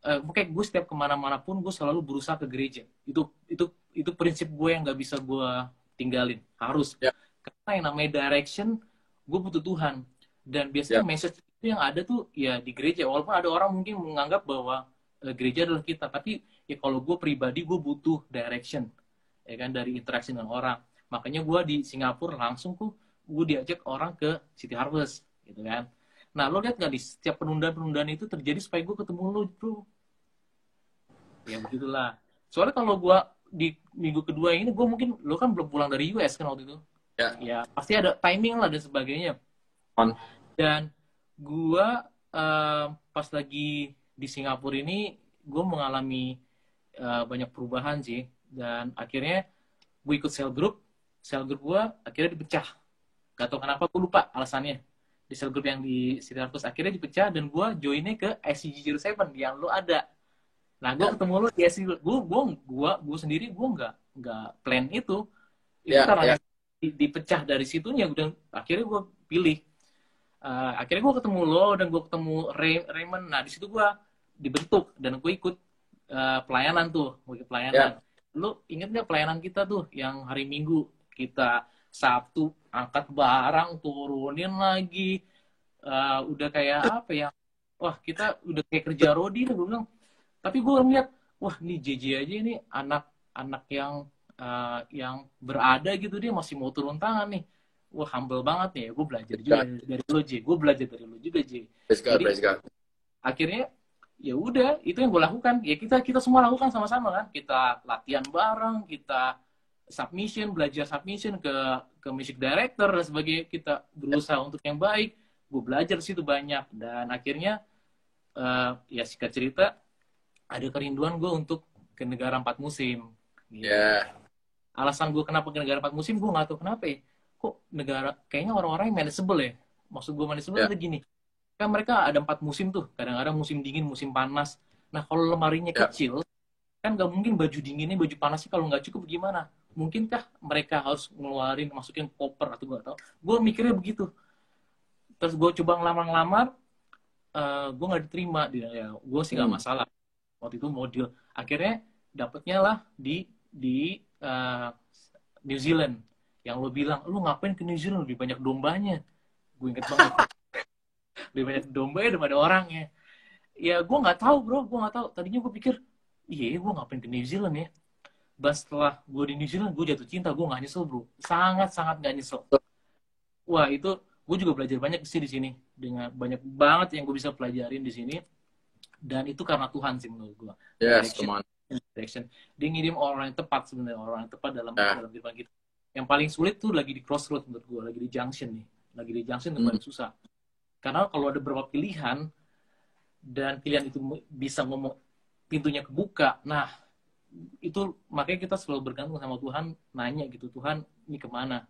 kayak gue setiap kemana-mana pun gue selalu berusaha ke gereja. Itu prinsip gue yang nggak bisa gue tinggalin. Harus. Karena yang namanya direction, gue butuh Tuhan. Dan biasanya message itu yang ada tuh ya di gereja. Walaupun ada orang mungkin menganggap bahwa gereja adalah kita. Tapi ya kalau gue pribadi, gue butuh direction. Ya kan, dari interaksi dengan orang. Makanya gue di Singapura langsung gue diajak orang ke City Harvest. Gitu kan. Nah, lo lihat nggak di setiap penundaan-penundaan itu terjadi supaya gue ketemu lo, bro. Ya begitulah. Soalnya kalau gue di minggu kedua ini, gue mungkin, lo kan belum pulang dari US kan waktu itu. Ya pasti ada timing lah dan sebagainya. Dan gue pas lagi di Singapura ini, gue mengalami banyak perubahan sih. Dan akhirnya gue ikut cell group gue akhirnya dipecah. Gak tau kenapa, gue lupa alasannya. Di cell group yang di City Harvest akhirnya dipecah, dan gue joinnya ke SCG 07 yang lo ada. Nah, gue ketemu lo di SCG. Gue sendiri gue nggak plan itu. Itu karena dipecah dari situnya, dan akhirnya gue pilih. Akhirnya gue ketemu lo, dan gue ketemu Raymond. Nah, di situ gue dibentuk, dan gue ikut pelayanan tuh. Gue ikut pelayanan. Lo inget nggak pelayanan kita tuh yang hari Minggu kita Sabtu angkat barang, turunin lagi, udah kayak apa ya? Wah, kita udah kayak kerja rodi lah, gue bilang. Tapi gue ngeliat, wah ini JJ aja, ini anak yang berada gitu, dia masih mau turun tangan nih. Wah, humble banget nih. Gue belajar juga dari lo, J. Gue belajar dari lo juga, J. Jadi akhirnya ya udah, itu yang gue lakukan. Ya kita semua lakukan sama-sama kan. Kita latihan bareng, kita submission, belajar submission ke music director dan sebagainya. Kita berusaha untuk yang baik. Gue belajar situ banyak, dan akhirnya ya singkat cerita, ada kerinduan gue untuk ke negara 4 musim. Gitu. Ya. Alasan gue kenapa ke negara 4 musim, gue nggak tahu kenapa ya. Kok negara, kayaknya orang-orang yang manageable ya. Maksud gue manageable Ya. itu gini. Kan mereka ada 4 musim tuh. Kadang-kadang musim dingin, musim panas. Nah, kalau lemarinya Ya. kecil, kan nggak mungkin baju dinginnya, baju panasnya kalau nggak cukup gimana? Mungkinkah mereka harus ngeluarin, masukin koper atau gue tau? Gue mikirnya begitu. Terus gue coba ngelamar-ngelamar, gue nggak diterima. Ya, gue sih nggak masalah. Waktu itu mau deal. Akhirnya dapetnya lah di New Zealand. Yang lo bilang, lo ngapain ke New Zealand? Lebih banyak dombanya. Gue inget banget. Lebih banyak dombanya daripada orangnya. Ya gue nggak tahu bro, gue nggak tahu. Tadinya gue pikir, iya gue ngapain ke New Zealand ya. Bahkan setelah gue di New Zealand, gue jatuh cinta. Gue nggak nyesel bro, sangat-sangat nggak nyesel. Wah itu, gue juga belajar banyak sih di sini. Dengan banyak banget yang gue bisa pelajarin di sini. Dan itu karena Tuhan sih menurut gue. Yes, come on. Direction. Dia ngirim orang yang tepat sebenarnya, orang yang tepat dalam kehidupan kita. Yang paling sulit tuh lagi di crossroad menurut gue, lagi di junction nih. Lagi di junction yang paling susah. Karena kalau ada beberapa pilihan, dan pilihan itu bisa ngomong pintunya kebuka, nah itu makanya kita selalu bergantung sama Tuhan, nanya gitu, Tuhan ini kemana,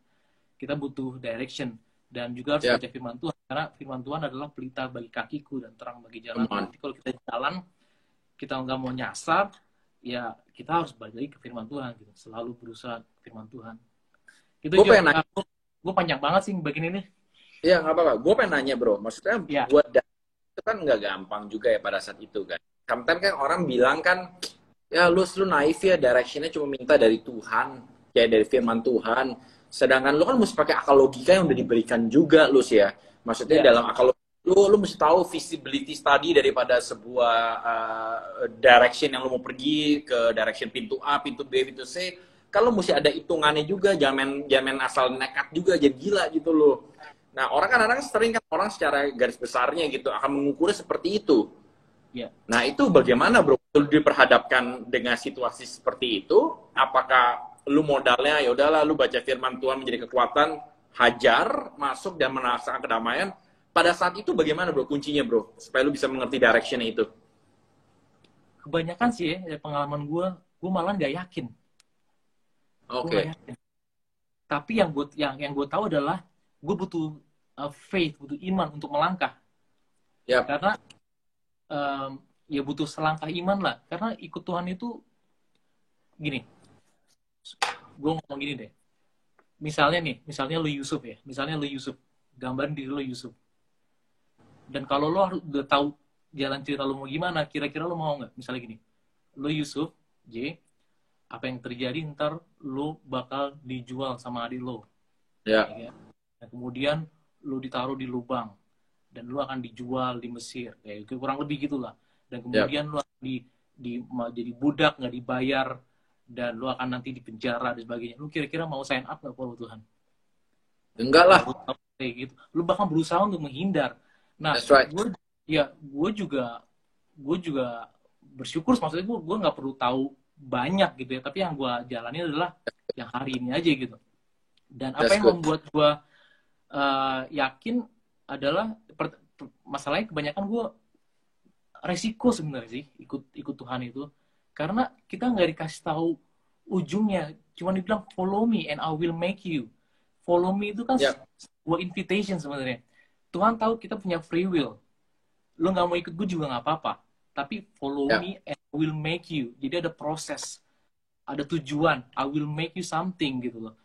kita butuh direction, dan juga harus baca firman Tuhan, karena firman Tuhan adalah pelita bagi kakiku dan terang bagi jalanku. Jadi kalau kita jalan, kita nggak mau nyasar, ya kita harus balik lagi ke firman Tuhan gitu, selalu berusaha firman Tuhan. Itu juga gue panjang banget sih bagian ini. Iya nggak apa-apa, gue pengen nanya bro, maksudnya buat itu kan nggak gampang juga ya pada saat itu kan. Sometimes kan orang bilang kan, ya lu naif ya, directionnya cuma minta dari Tuhan, kayak dari firman Tuhan. Sedangkan lu kan mesti pakai akal logika yang udah diberikan juga lu sih ya. Maksudnya dalam akal lu mesti tahu visibility study daripada sebuah direction yang lu mau pergi ke direction pintu A, pintu B, pintu C. Kalau mesti ada hitungannya juga, jangan asal nekat juga, jadi gila gitu loh. Nah, orang kan kadang sering kan orang secara garis besarnya gitu akan mengukurnya seperti itu. Yeah. Nah, itu bagaimana bro? Lu diperhadapkan dengan situasi seperti itu, apakah lu modalnya ya udahlah lu baca firman Tuhan menjadi kekuatan, hajar, masuk dan merasakan kedamaian. Pada saat itu bagaimana bro kuncinya bro? Supaya lu bisa mengerti direction-nya itu. Kebanyakan sih ya, pengalaman gue malah nggak yakin. Oke. Tapi yang gue tahu adalah gue butuh faith, butuh iman untuk melangkah. Karena ya butuh selangkah iman lah. Karena ikut Tuhan itu gini. Gue ngomong gini deh. Misalnya lu Yusuf ya. Misalnya lu Yusuf. Gambarin diri lu Yusuf. Dan kalau lu udah tahu jalan cerita lu mau gimana, kira-kira lu mau nggak? Misalnya gini. Lu Yusuf, apa yang terjadi ntar lu bakal dijual sama adik lu. Ya. Dan kemudian lu ditaruh di lubang dan lu akan dijual di Mesir, kayak kurang lebih gitulah. Dan kemudian lu akan jadi budak, nggak dibayar, dan lu akan nanti dipenjara dan sebagainya. Lu kira-kira mau sign up nggak kalau Tuhan? Enggak lah. Kayak gitu. Lu bahkan berusaha untuk menghindar. Nah, gue juga bersyukur, maksudnya gue nggak perlu tahu banyak gitu ya, tapi yang gue jalani adalah yang hari ini aja gitu. Dan apa yang membuat gue yakin adalah masalahnya kebanyakan gue resiko sebenarnya sih ikut Tuhan itu, karena kita nggak dikasih tahu ujungnya, cuma dibilang follow me and I will make you. Follow me itu kan sebuah invitation sebenarnya. Tuhan tahu kita punya free will, lo nggak mau ikut gue juga nggak apa-apa, tapi follow me and I will make you. Jadi ada proses, ada tujuan, I will make you something gitu loh.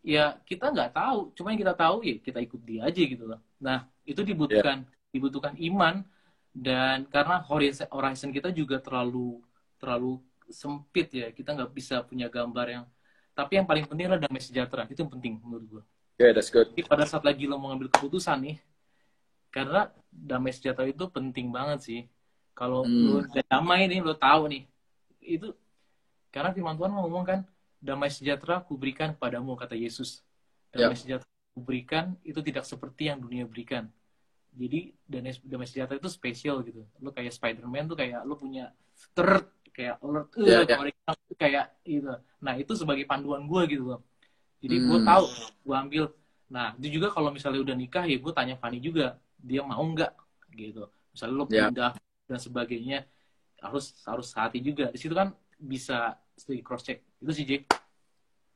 Ya kita nggak tahu, cuma yang kita tahu ya kita ikut dia aja gitu loh. Nah itu dibutuhkan iman, dan karena horizon kita juga terlalu sempit ya, kita nggak bisa punya gambar yang. Tapi yang paling penting adalah damai sejahtera, itu yang penting menurut gue. That's good. Jadi pada saat lagi lo mau ngambil keputusan nih, karena damai sejahtera itu penting banget sih. Kalau lo udah damai nih, lo tahu nih itu, karena firman Tuhan ngomong kan, damai sejahtera kuberikan padamu, kata Yesus. Damai sejahtera kuberikan itu tidak seperti yang dunia berikan. Jadi damai sejahtera itu spesial gitu. Lo kayak Spider-Man tuh kayak lo punya kayak alert, kayak gitu. Nah itu sebagai panduan gue gitu loh. Jadi gue tahu, gue ambil. Nah itu juga kalau misalnya udah nikah ya gue tanya Fanny juga, dia mau nggak gitu. Misalnya lo pindah dan sebagainya, harus hati juga. Di situ kan bisa sedikit cross check, Itu sih, J.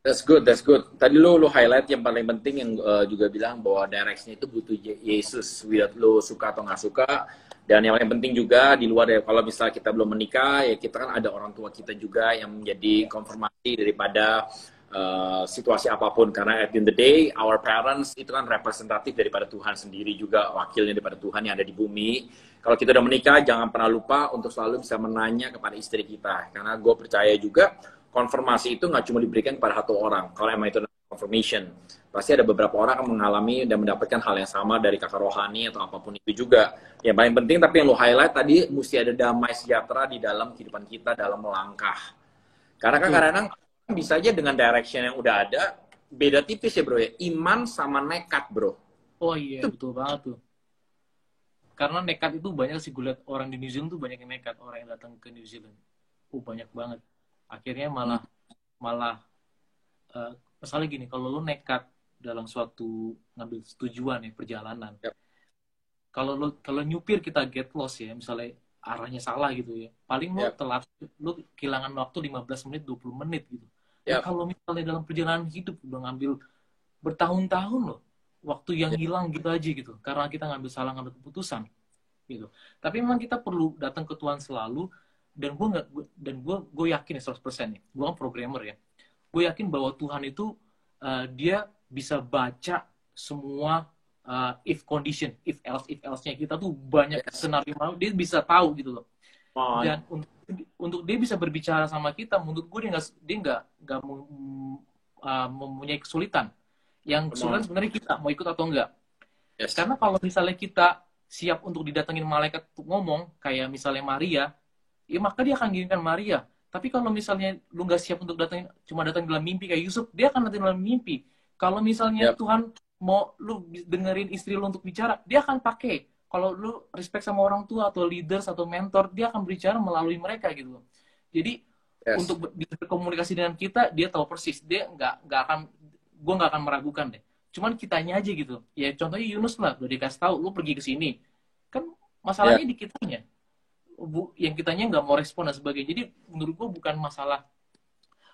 That's good, that's good. Tadi lu highlight yang paling penting yang juga bilang bahwa direction itu butuh Yesus, whether lu suka atau nggak suka. Dan yang paling penting juga di luar dari kalau misalnya kita belum menikah, ya kita kan ada orang tua kita juga yang menjadi konfirmasi daripada situasi apapun. Karena at the end of the day, our parents itu kan representatif daripada Tuhan sendiri juga, wakilnya daripada Tuhan yang ada di bumi. Kalau kita udah menikah, jangan pernah lupa untuk selalu bisa menanya kepada istri kita. Karena gue percaya juga konfirmasi itu nggak cuma diberikan kepada satu orang. Kalau emang itu confirmation, pasti ada beberapa orang yang mengalami dan mendapatkan hal yang sama dari kakak rohani atau apapun itu juga. Yang paling penting, tapi yang lo highlight tadi, mesti ada damai sejahtera di dalam kehidupan kita dalam melangkah. Karena kan kadang-kadang bisa aja dengan direction yang udah ada, beda tipis ya bro ya, iman sama nekat bro. Oh iya, betul banget tuh. Karena nekat itu banyak sih, gue liat orang di New Zealand tuh banyak yang nekat, orang yang datang ke New Zealand. Banyak banget. Akhirnya malah misalnya gini, kalau lo nekat dalam suatu ngambil tujuan ya, perjalanan. Yep. Kalau nyupir kita get lost ya, misalnya arahnya salah gitu ya. Paling lo telat, lo kehilangan waktu 15 menit, 20 menit gitu. Nah, kalau misalnya dalam perjalanan hidup udah ngambil bertahun-tahun loh, waktu yang hilang gitu aja gitu. Karena kita ngambil keputusan gitu. Tapi memang kita perlu datang ke Tuhan selalu. Dan gue yakin ya 100% nih, gue kan programmer ya, gue yakin bahwa Tuhan itu dia bisa baca semua if condition, if else-nya kita tuh banyak skenario, dia bisa tahu gitu loh. Dan untuk dia bisa berbicara sama kita, menurut gue dia nggak mempunyai kesulitan. Yang kesulitan sebenarnya kita mau ikut atau enggak. Karena kalau misalnya kita siap untuk didatengin malaikat untuk ngomong, kayak misalnya Maria, ya maka dia akan kirimkan Maria. Tapi kalau misalnya lu nggak siap untuk cuma datang dalam mimpi kayak Yusuf, dia akan datang dalam mimpi. Kalau misalnya Tuhan mau lu dengerin istri lu untuk bicara, dia akan pakai. Kalau lu respect sama orang tua atau leaders atau mentor, dia akan berbicara melalui mereka gitu. Jadi untuk berkomunikasi dengan kita, dia tahu persis. Dia gue nggak akan meragukan deh. Cuman kitanya aja gitu. Ya contohnya Yunus lah, udah dikasih tahu, lu pergi ke sini. Kan masalahnya di kitanya. Yang kitanya nggak mau respon dan sebagainya. Jadi menurut gue bukan masalah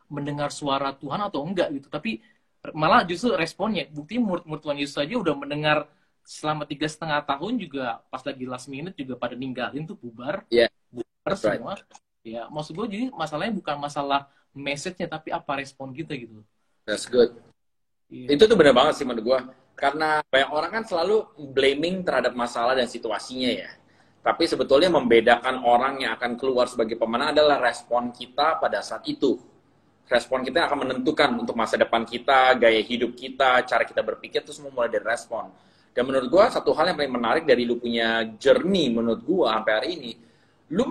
mendengar suara Tuhan atau enggak gitu, tapi malah justru responnya. Bukti murid Tuhan Yesus aja udah mendengar selama 3,5 tahun juga, pas lagi last minute juga pada ninggalin tuh, bubar semua. Ya maksud gue, jadi masalahnya bukan masalah message-nya, tapi apa respon kita gitu. That's good. Itu tuh benar banget sih menurut gue. Karena banyak orang kan selalu blaming terhadap masalah dan situasinya ya. Tapi sebetulnya membedakan orang yang akan keluar sebagai pemenang adalah respon kita pada saat itu. Respon kita akan menentukan untuk masa depan kita, gaya hidup kita, cara kita berpikir, itu semua mulai dari respon. Dan menurut gue, satu hal yang paling menarik dari lu punya journey, menurut gue sampai hari ini, lu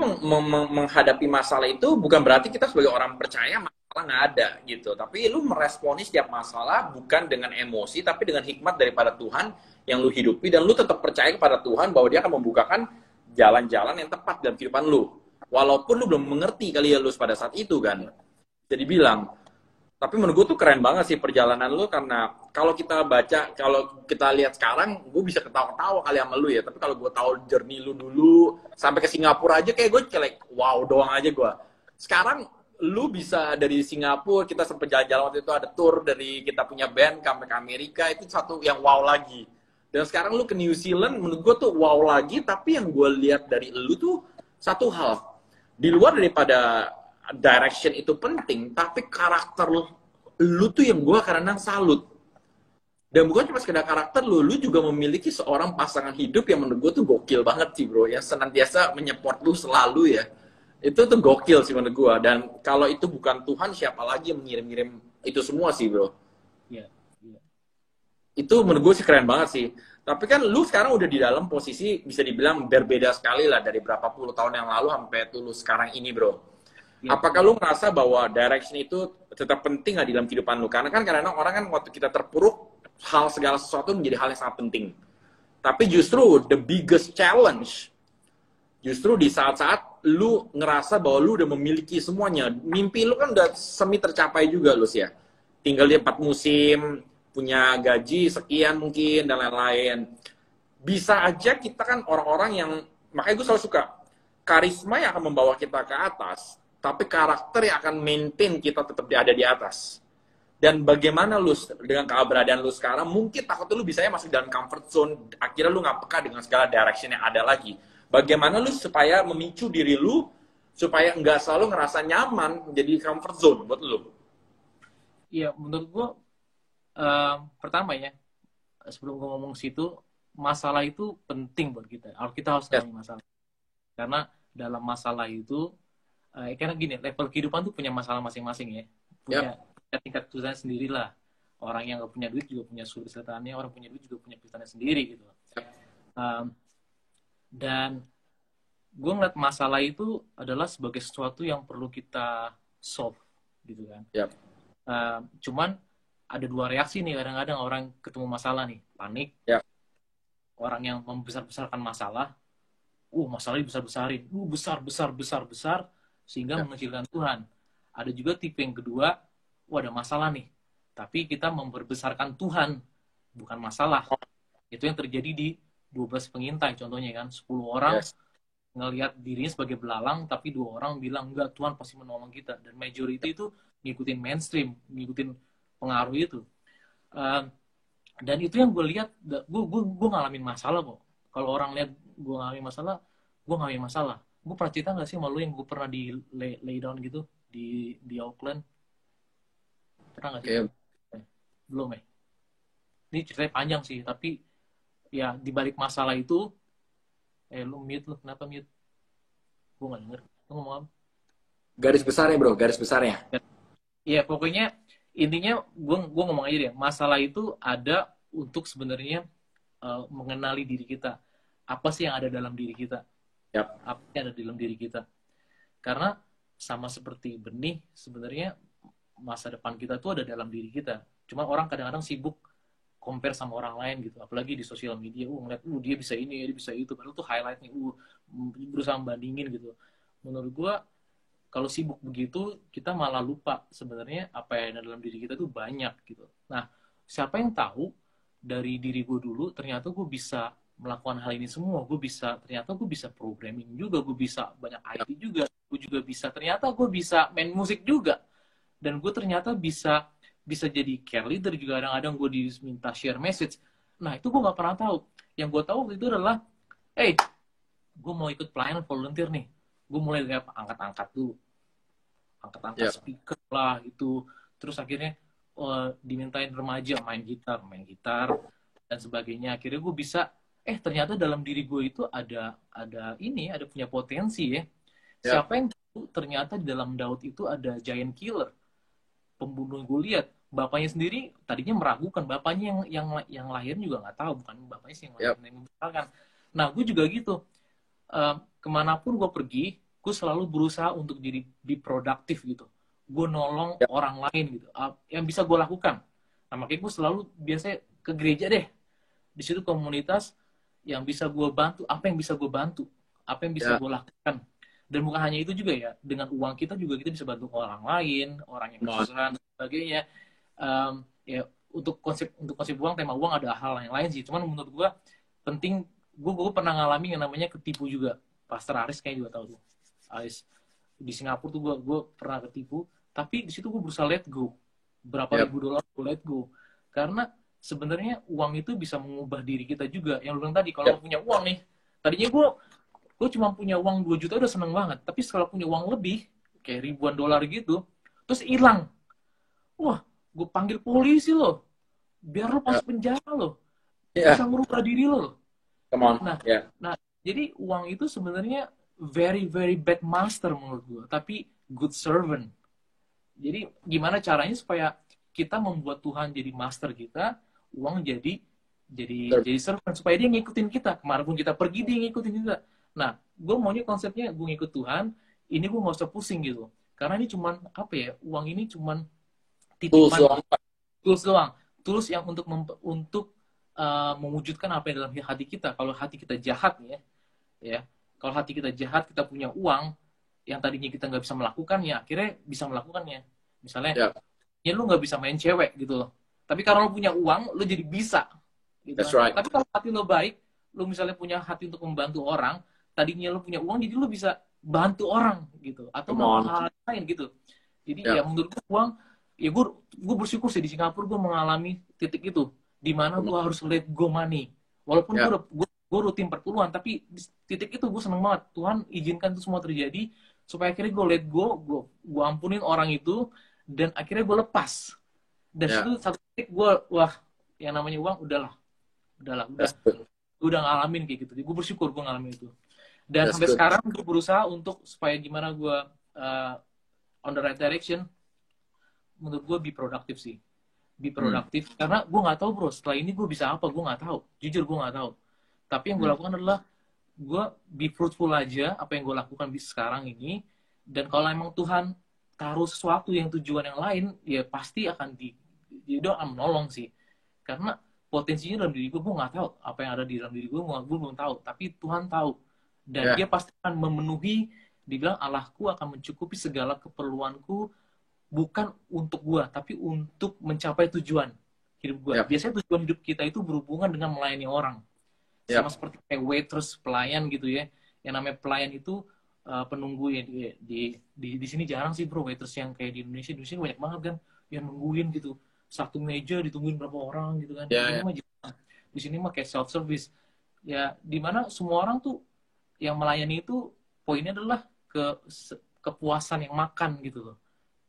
menghadapi masalah itu bukan berarti kita sebagai orang percaya masalah nggak ada gitu. Tapi lu meresponi setiap masalah bukan dengan emosi, tapi dengan hikmat daripada Tuhan yang lu hidupi. Dan lu tetap percaya kepada Tuhan bahwa dia akan membukakan jalan-jalan yang tepat dalam kehidupan lu. Walaupun lu belum mengerti kali ya lu pada saat itu kan. Jadi bilang. Tapi menurut gue tuh keren banget sih perjalanan lu, karena kalau kita baca, kalau kita lihat sekarang, gue bisa ketawa-ketawa kali sama lu ya. Tapi kalau gue tahu journey lu dulu, sampai ke Singapura aja kayak gue kayak wow doang aja gue. Sekarang lu bisa dari Singapura, kita sempat jalan-jalan waktu itu ada tour dari kita punya band sampai ke Amerika, itu satu yang wow lagi. Dan sekarang lu ke New Zealand, menurut gue tuh wow lagi, tapi yang gue lihat dari lu tuh satu hal. Di luar daripada direction itu penting, tapi karakter lu tuh yang gue kadang-kadang salut. Dan bukan cuma sekedar karakter lu juga memiliki seorang pasangan hidup yang menurut gue tuh gokil banget sih bro, yang senantiasa menyupport lu selalu ya. Itu tuh gokil sih menurut gue. Dan kalau itu bukan Tuhan, siapa lagi yang mengirim-ngirim itu semua sih bro. Iya. Itu menurut gue sih keren banget sih. Tapi kan lu sekarang udah di dalam posisi bisa dibilang berbeda sekali lah dari berapa puluh tahun yang lalu sampai tuh lu sekarang ini bro. Ya. Apakah lu merasa bahwa direction itu tetap penting nggak di dalam kehidupan lu? Karena kan kadang-kadang orang kan waktu kita terpuruk, hal segala sesuatu menjadi hal yang sangat penting. Tapi justru the biggest challenge, justru di saat-saat lu ngerasa bahwa lu udah memiliki semuanya. Mimpi lu kan udah semi tercapai juga lu sih ya. Tinggal di 4 musim, punya gaji sekian mungkin, dan lain-lain. Bisa aja kita kan orang-orang yang, makanya gue selalu suka, karisma yang akan membawa kita ke atas, tapi karakter yang akan maintain kita tetap ada di atas. Dan bagaimana lu dengan keberadaan lu sekarang, mungkin takut lu bisanya masih dalam comfort zone, akhirnya lu nggak peka dengan segala direction yang ada lagi. Bagaimana lu supaya memicu diri lu supaya nggak selalu ngerasa nyaman menjadi comfort zone buat lu? Iya, menurut gua pertama ya, sebelum gua ngomong situ, masalah itu penting buat kita. Kita harus ngalamin masalah. Karena dalam masalah itu, karena gini, level kehidupan tuh punya masalah masing-masing ya. Punya tingkat kesulitan sendiri lah. Orang yang gak punya duit juga punya kesulitannya, orang punya duit juga punya kesulitannya sendiri gitu. Dan gue ngeliat masalah itu adalah sebagai sesuatu yang perlu kita solve gitu kan. Cuman ada dua reaksi nih kadang-kadang orang ketemu masalah nih, panik. Orang yang membesar-besarkan masalah, masalahnya besar-besarin, besar sehingga mengecilkan Tuhan. Ada juga tipe yang kedua, ada masalah nih, tapi kita memperbesarkan Tuhan, bukan masalah. Itu yang terjadi di 12 pengintai contohnya kan, 10 orang ngelihat dirinya sebagai belalang, tapi 2 orang bilang enggak, Tuhan pasti menolong kita. Dan majority itu ngikutin mainstream, ngikutin pengaruh itu. Dan itu yang gue lihat, gue ngalamin masalah kok. Kalau orang lihat gue ngalamin masalah, gue ngalamin masalah. Gue pernah cerita nggak sih sama lu yang gue pernah di lay down gitu di Auckland? Pernah nggak sih? Belum ya? Ini ceritanya panjang sih, tapi ya di balik masalah itu, lu mute lu, kenapa mute? Gue nggak denger. Lu ngomong apa? Garis besarnya bro, garis besarnya. Iya, pokoknya intinya gue ngomong aja deh, masalah itu ada untuk sebenarnya mengenali diri kita. Apa sih yang ada dalam diri kita? Apa yang ada dalam diri kita? Karena sama seperti benih, sebenarnya masa depan kita tuh ada dalam diri kita. Cuma orang kadang-kadang sibuk compare sama orang lain gitu. Apalagi di sosial media, ngeliat, dia bisa ini, dia bisa itu. Padahal tuh highlightnya, berusaha membandingin gitu. Menurut gue, kalau sibuk begitu, kita malah lupa sebenarnya apa yang ada dalam diri kita tuh banyak gitu. Nah, siapa yang tahu dari diri gue dulu, ternyata gue bisa melakukan hal ini semua. Ternyata gue bisa programming juga, gue bisa banyak IT juga, gue juga bisa, ternyata gue bisa main musik juga. Dan gue ternyata bisa jadi care leader juga, kadang-kadang gue diminta share message. Nah, itu gue gak pernah tahu. Yang gue tahu waktu itu adalah, gue mau ikut pelayanan volunteer nih. Gue mulai dari angkat-angkat dulu. Angkat-angkat speaker lah gitu. Terus akhirnya dimintain remaja main gitar dan sebagainya. Akhirnya gue bisa, ternyata dalam diri gue itu ada punya potensi ya. Siapa yang tahu ternyata di dalam Daud itu ada giant killer, pembunuh. Gue lihat bapaknya sendiri tadinya meragukan, bapaknya yang lahirin juga nggak tahu, bukan bapaknya sih yang membesarkan. Nah, gue juga gitu. Kemanapun gue pergi, gue selalu berusaha untuk jadi produktif gitu. Gue nolong orang lain gitu, yang bisa gue lakukan. Nah, makanya gue selalu biasanya ke gereja deh. Di situ komunitas yang bisa gue bantu, apa yang bisa gue bantu, apa yang bisa gue lakukan. Dan bukan hanya itu juga ya, dengan uang kita juga kita bisa bantu orang lain, orang yang kesusahan dan sebagainya. Ya untuk konsep uang, tema uang ada hal yang lain sih. Cuman menurut gue penting, gue pernah ngalamin yang namanya ketipu juga. Pastor Aris kayaknya juga tahu tuh. Aris di Singapura tuh gue pernah ketipu, tapi di situ gue berusaha let go. Berapa ribu dolar gue let go. Karena sebenarnya uang itu bisa mengubah diri kita juga. Yang lu bilang tadi, kalau punya uang nih, tadinya gue cuma punya uang 2 juta udah seneng banget. Tapi setelah punya uang lebih, kayak ribuan dolar gitu, terus hilang. Wah, gue panggil polisi loh. Biar lo masuk penjara loh. Bisa merubah diri lo. Nah, jadi uang itu sebenarnya very, very bad master menurut gue. Tapi good servant. Jadi gimana caranya supaya kita membuat Tuhan jadi master kita, uang jadi servant. Supaya dia ngikutin kita. Kemarin pun kita pergi, dia ngikutin kita. Nah, gue maunya konsepnya gue ngikut Tuhan, ini gue gak usah pusing gitu. Karena ini cuman, uang ini cuman titipan. Tools doang. Tools yang untuk mewujudkan apa yang dalam hati kita. Kalau hati kita jahat nih ya. Kalau hati kita jahat, kita punya uang, yang tadinya kita gak bisa melakukannya, akhirnya bisa melakukannya. Misalnya, ya lu gak bisa main cewek gitu loh. Tapi karena lu punya uang, lu jadi bisa. Gitu. Right. Tapi kalau hati lu baik, lu misalnya punya hati untuk membantu orang, tadinya lu punya uang, jadi lu bisa bantu orang gitu atau melakukan hal lain gitu. Jadi ya menurut gue uang, ya gue bersyukur sih di Singapura gue mengalami titik itu di mana gue harus let go money. Walaupun gue rutin perpuluhan, tapi di titik itu gue seneng banget. Tuhan izinkan itu semua terjadi supaya akhirnya gue let go, gue ampunin orang itu, dan akhirnya gue lepas. Dan itu satu titik gue, wah, yang namanya uang udahlah, gue udah ngalamin kayak gitu. Gue bersyukur gue ngalamin itu. Dan sampai sekarang gue berusaha untuk supaya gimana gue on the right direction. Menurut gue be produktif sih, be produktif. Karena gue nggak tahu bro, setelah ini gue bisa apa, gue nggak tahu. Jujur gue nggak tahu. Tapi yang gue lakukan adalah gue be fruitful aja apa yang gue lakukan di sekarang ini. Dan kalau emang Tuhan taruh sesuatu yang tujuan yang lain, ya pasti akan dia akan menolong sih. Karena potensinya dalam diri gue nggak tahu apa yang ada di dalam diri gue belum tahu. Tapi Tuhan tahu. Dan dia pasti akan memenuhi, dibilang Allahku akan mencukupi segala keperluanku, bukan untuk gue, tapi untuk mencapai tujuan hidup gue. Biasanya tujuan hidup kita itu berhubungan dengan melayani orang. Sama seperti kayak waitress, pelayan gitu ya. Yang namanya pelayan itu penunggu ya di sini jarang sih bro waitress yang kayak di Indonesia. Di Indonesia banyak banget kan yang nungguin gitu. Satu meja ditungguin berapa orang gitu kan. Di sini mah kayak self service. Ya dimana semua orang tuh yang melayani itu poinnya adalah kepuasan yang makan gitu loh.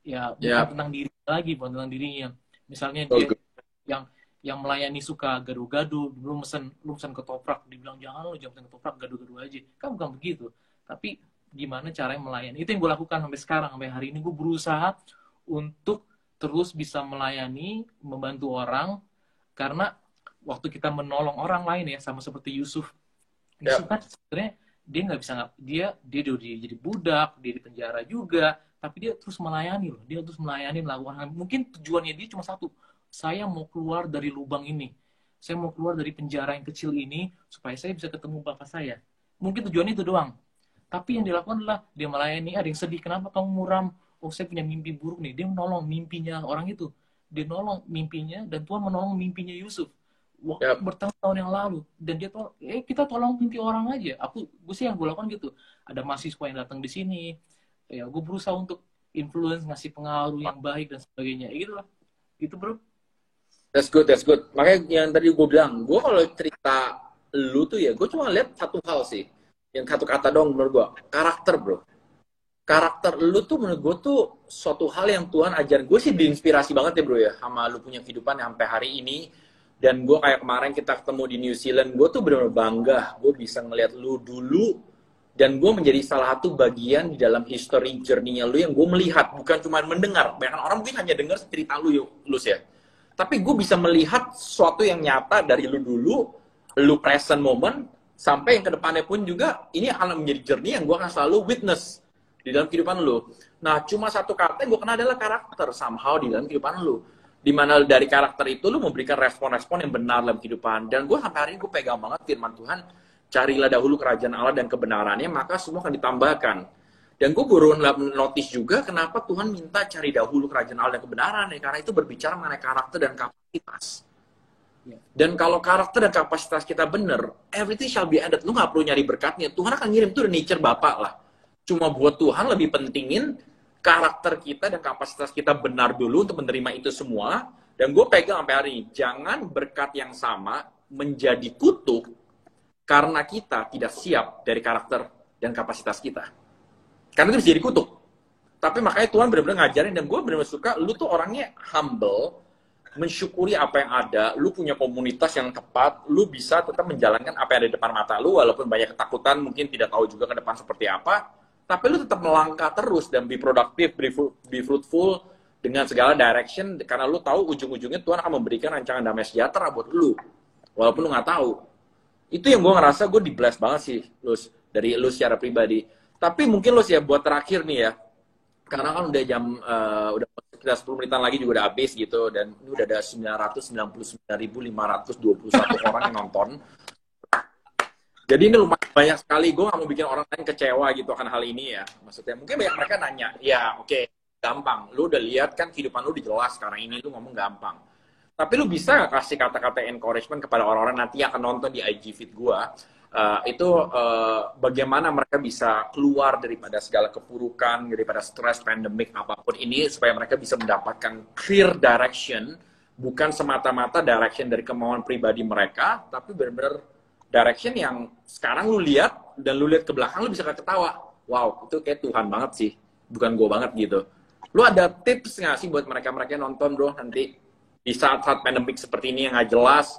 Ya bukan tentang diri lagi, bukan tentang dirinya. Misalnya dia yang melayani suka gaduh-gaduh, lu mesen ketoprak, dibilang jangan pesen ketoprak, gaduh-gaduh aja. Kan bukan begitu. Tapi gimana caranya melayani? Itu yang gue lakukan sampai sekarang, sampai hari ini gue berusaha untuk terus bisa melayani, membantu orang, karena waktu kita menolong orang lain ya, sama seperti Yusuf. Yusuf kan sebenarnya dia nggak bisa, dia udah jadi budak, dia di penjara juga, tapi dia terus melayani loh, dia terus melayani, melakukan, mungkin tujuannya dia cuma satu, saya mau keluar dari lubang ini, saya mau keluar dari penjara yang kecil ini, supaya saya bisa ketemu bapak saya, mungkin tujuannya itu doang, tapi yang dilakukan adalah dia melayani. Ada yang sedih, kenapa kamu muram, oh saya punya mimpi buruk nih, dia menolong mimpinya orang itu, dia nolong mimpinya, dan Tuhan menolong mimpinya Yusuf bertahun-tahun yang lalu, dan dia kita tolong mimpi orang aja. Gue sih yang gue lakukan gitu. Ada mahasiswa yang datang di sini, ya gue berusaha untuk influence, ngasih pengaruh yang baik dan sebagainya, ya gitu lah, gitu bro. That's good. Makanya yang tadi gue bilang, gue kalau cerita lu tuh ya, gue cuma lihat satu hal sih, yang satu kata dong menurut gue, karakter bro. Karakter lu tuh menurut gue tuh suatu hal yang Tuhan ajarin. Gue sih diinspirasi banget ya bro ya, sama lu punya kehidupan sampai hari ini. Dan gue kayak kemarin kita ketemu di New Zealand, gue tuh benar-benar bangga. Gue bisa ngeliat lu dulu, dan gue menjadi salah satu bagian di dalam history journey-nya lu yang gue melihat, bukan cuma mendengar. Banyak orang mungkin hanya dengar cerita lu ya. Tapi gue bisa melihat sesuatu yang nyata dari lu dulu, lu present moment, sampai yang kedepannya pun juga, ini akan menjadi journey yang gue akan selalu witness di dalam kehidupan lu. Nah, cuma satu kata yang gue kenal adalah karakter, somehow di dalam kehidupan lu. Dimana dari karakter itu lu memberikan respon-respon yang benar dalam kehidupan. Dan gue sampai hari ini gue pegang banget firman Tuhan, carilah dahulu kerajaan Allah dan kebenarannya, maka semua akan ditambahkan. Dan gue baru notice juga kenapa Tuhan minta cari dahulu kerajaan Allah dan kebenaran, ya, karena itu berbicara mengenai karakter dan kapasitas. Dan kalau karakter dan kapasitas kita benar, everything shall be added. Lu gak perlu nyari berkatnya, Tuhan akan ngirim, itu udah nature Bapak lah. Cuma buat Tuhan lebih pentingin karakter kita dan kapasitas kita benar dulu untuk menerima itu semua. Dan gue pegang sampai hari ini, jangan berkat yang sama menjadi kutuk karena kita tidak siap dari karakter dan kapasitas kita. Karena itu bisa jadi kutuk. Tapi makanya Tuhan benar-benar ngajarin, dan gue benar-benar suka, lu tuh orangnya humble, mensyukuri apa yang ada, lu punya komunitas yang tepat, lu bisa tetap menjalankan apa yang ada di depan mata lu, walaupun banyak ketakutan, mungkin tidak tahu juga ke depan seperti apa, tapi lu tetap melangkah terus dan be productive, be fruitful dengan segala direction, karena lu tahu ujung-ujungnya Tuhan akan memberikan rancangan damai sejahtera buat lu, walaupun lu nggak tahu. Itu yang gue ngerasa gue di-bless banget sih, Lus, dari lu secara pribadi. Tapi mungkin Lus ya, buat terakhir nih ya, karena kan udah jam, udah kita 10 menitan lagi juga udah habis gitu, dan ini udah ada 999.521 orang yang nonton. Jadi ini lumayan banyak sekali, gue gak mau bikin orang lain kecewa gitu akan hal ini ya. Maksudnya mungkin banyak mereka nanya, ya oke, gampang. Lu udah lihat kan kehidupan lu udah jelas sekarang ini, lu ngomong gampang. Tapi lu bisa gak kasih kata-kata encouragement kepada orang-orang nanti yang akan nonton di IG feed gue, Bagaimana mereka bisa keluar daripada segala keburukan, daripada stres pandemik apapun ini, supaya mereka bisa mendapatkan clear direction, bukan semata-mata direction dari kemauan pribadi mereka, tapi benar-benar direction yang sekarang lu lihat, dan lu lihat ke belakang, lu bisa ketawa. Wow, itu kayak Tuhan banget sih, bukan gue banget gitu. Lu ada tips nggak sih buat mereka-mereka yang nonton, bro, nanti di saat-saat pandemik seperti ini yang nggak jelas,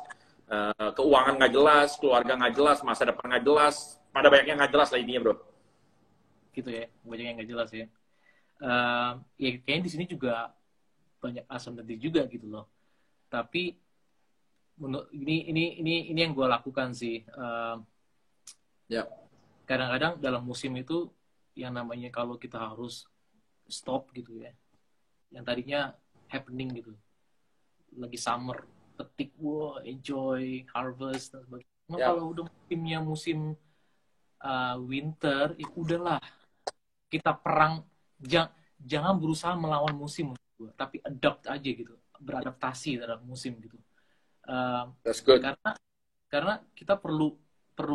keuangan nggak jelas, keluarga nggak jelas, masa depan nggak jelas, pada banyaknya nggak jelas lah intinya, bro. Gitu ya, banyak yang nggak jelas ya. Ya kayaknya di sini juga banyak asam pedih juga gitu loh. Tapi ini yang gue lakukan sih. Ya. Kadang-kadang dalam musim itu yang namanya kalau kita harus stop gitu ya, yang tadinya happening gitu, lagi summer, petik, wow, enjoy, harvest dan sebagainya. Nah, kalau udah musimnya musim winter, ya udahlah, kita perang, jangan berusaha melawan musim, tapi adapt aja gitu, beradaptasi terhadap musim gitu. That's good. Karena kita perlu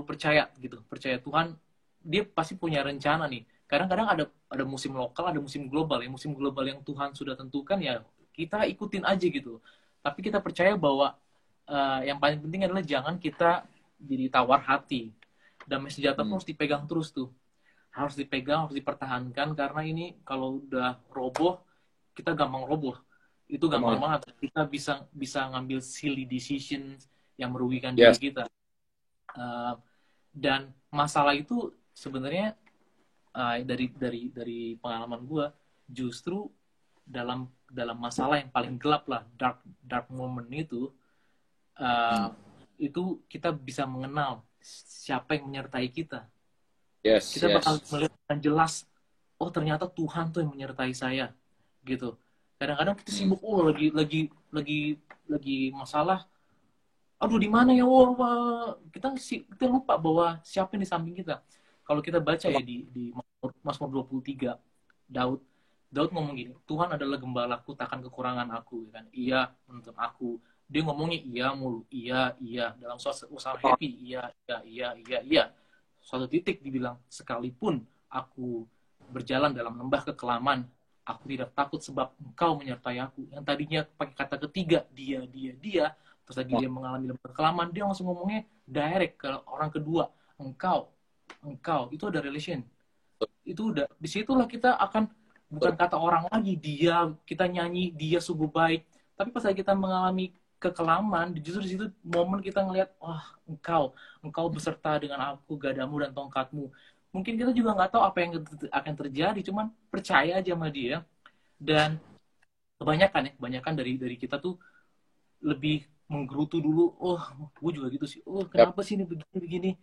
percaya gitu, percaya Tuhan, dia pasti punya rencana nih. Kadang-kadang ada musim lokal, ada musim global. Ya musim global yang Tuhan sudah tentukan ya kita ikutin aja gitu. Tapi kita percaya bahwa yang paling penting adalah jangan kita jadi tawar hati. Damai sejahtera harus dipegang terus tuh. Harus dipegang, harus dipertahankan, karena ini kalau udah roboh, kita gampang roboh. Itu gampang banget. Kita bisa ngambil silly decisions yang merugikan diri kita. Dan masalah itu sebenarnya dari pengalaman gue, justru dalam masalah yang paling gelap lah, dark moment itu, itu kita bisa mengenal siapa yang menyertai kita. Kita bakal melihat dengan jelas, oh ternyata Tuhan tuh yang menyertai saya, gitu. Kadang-kadang kita sibuk, lagi masalah, aduh di mana ya, kita lupa bahwa siapa yang di samping kita. Kalau kita baca ya di Mazmur 23, Daud ngomong gini, Tuhan adalah gembalaku, takkan kekurangan aku, kan? Ia menuntun aku. Dia ngomongnya iya mulu, iya, dalam suasana happy, iya. Suatu titik dibilang, sekalipun aku berjalan dalam lembah kekelaman, aku tidak takut sebab engkau menyertai aku. Yang tadinya pakai kata ketiga, dia, terus lagi dia mengalami lembah kekelaman, dia langsung ngomongnya direct ke orang kedua, engkau, itu ada relation. Itu udah, disitulah kita akan, bukan kata orang lagi, dia, kita nyanyi, dia sungguh baik. Tapi pas kita mengalami kekelaman, justru di situ momen kita ngelihat, wah, engkau beserta dengan aku, gadamu dan tongkatmu. Mungkin kita juga nggak tahu apa yang akan terjadi, cuman percaya aja sama dia. Dan kebanyakan dari kita tuh lebih menggerutu dulu, oh, gue juga gitu sih, oh, kenapa sih ini begini.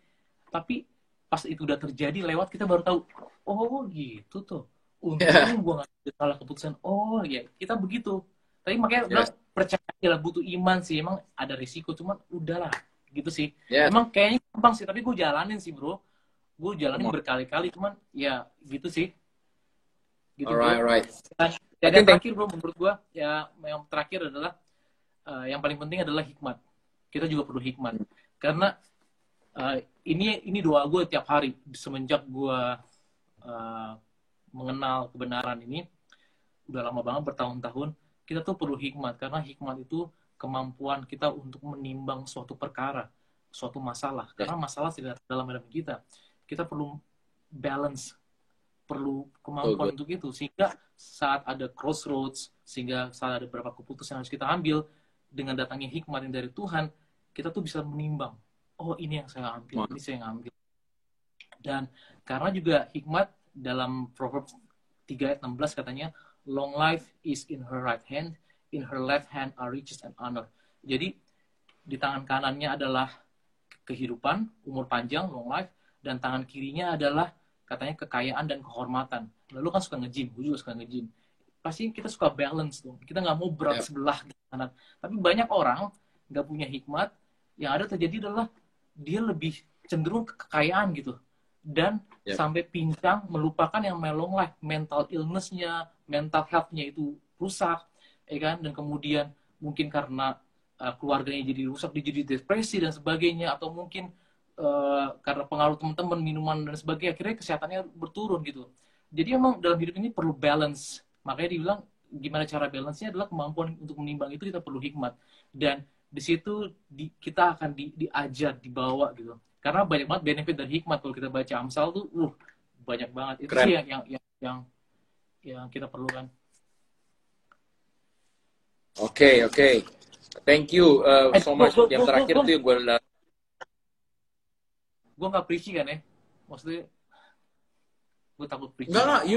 Tapi pas itu udah terjadi lewat, kita baru tahu, oh gitu tuh, untungnya gue nggak salah keputusan, oh ya kita begitu. Tapi makanya bilang percaya lah, butuh iman sih, emang ada risiko, cuman udahlah gitu sih. Emang kayaknya gampang sih, tapi gue jalanin sih, bro. Gue jalanin berkali-kali, cuman ya gitu sih. Gitu, alright. Dan yang terakhir, bro, menurut gue, ya yang terakhir adalah yang paling penting adalah hikmat. Kita juga perlu hikmat, karena ini doa gue tiap hari semenjak gue mengenal kebenaran ini, udah lama banget, bertahun-tahun. Kita tuh perlu hikmat, karena hikmat itu kemampuan kita untuk menimbang suatu perkara, suatu masalah. Karena masalah tidak dalam hidup kita. Kita perlu balance, perlu kemampuan untuk itu, sehingga saat ada crossroads, sehingga saat ada beberapa keputusan yang harus kita ambil, dengan datangnya hikmat yang dari Tuhan, kita tuh bisa menimbang, oh ini yang saya ambil, ini saya yang ambil. Dan karena juga hikmat dalam Proverbs 3 ayat 16 katanya, long life is in her right hand, in her left hand are riches and honor. Jadi di tangan kanannya adalah kehidupan, umur panjang, long life, dan tangan kirinya adalah katanya kekayaan dan kehormatan. Lalu kan suka nge-gym, gue juga suka nge-gym. Pasti kita suka balance tuh. Kita nggak mau berat sebelah kanan. Tapi banyak orang nggak punya hikmat. Yang ada terjadi adalah dia lebih cenderung ke kekayaan gitu. Dan sampai pincang, melupakan yang long life, mental illness-nya, mental health-nya itu rusak, ya kan? Dan kemudian mungkin karena keluarganya jadi rusak, dia jadi depresi dan sebagainya, atau mungkin karena pengaruh teman-teman, minuman dan sebagainya, akhirnya kesehatannya berturun gitu. Jadi emang dalam hidup ini perlu balance. Makanya dibilang gimana cara balance-nya adalah kemampuan untuk menimbang itu kita perlu hikmat. Dan di situ kita akan diajar, dibawa gitu. Karena banyak banget benefit dari hikmat. Kalau kita baca Amsal tuh, banyak banget. Itu Keren. sih yang kita perlukan. Oke. Thank you so much. Yang terakhir tuh yang gue nggak preachy kan ya? Maksudnya gue takut preachy. Enggak,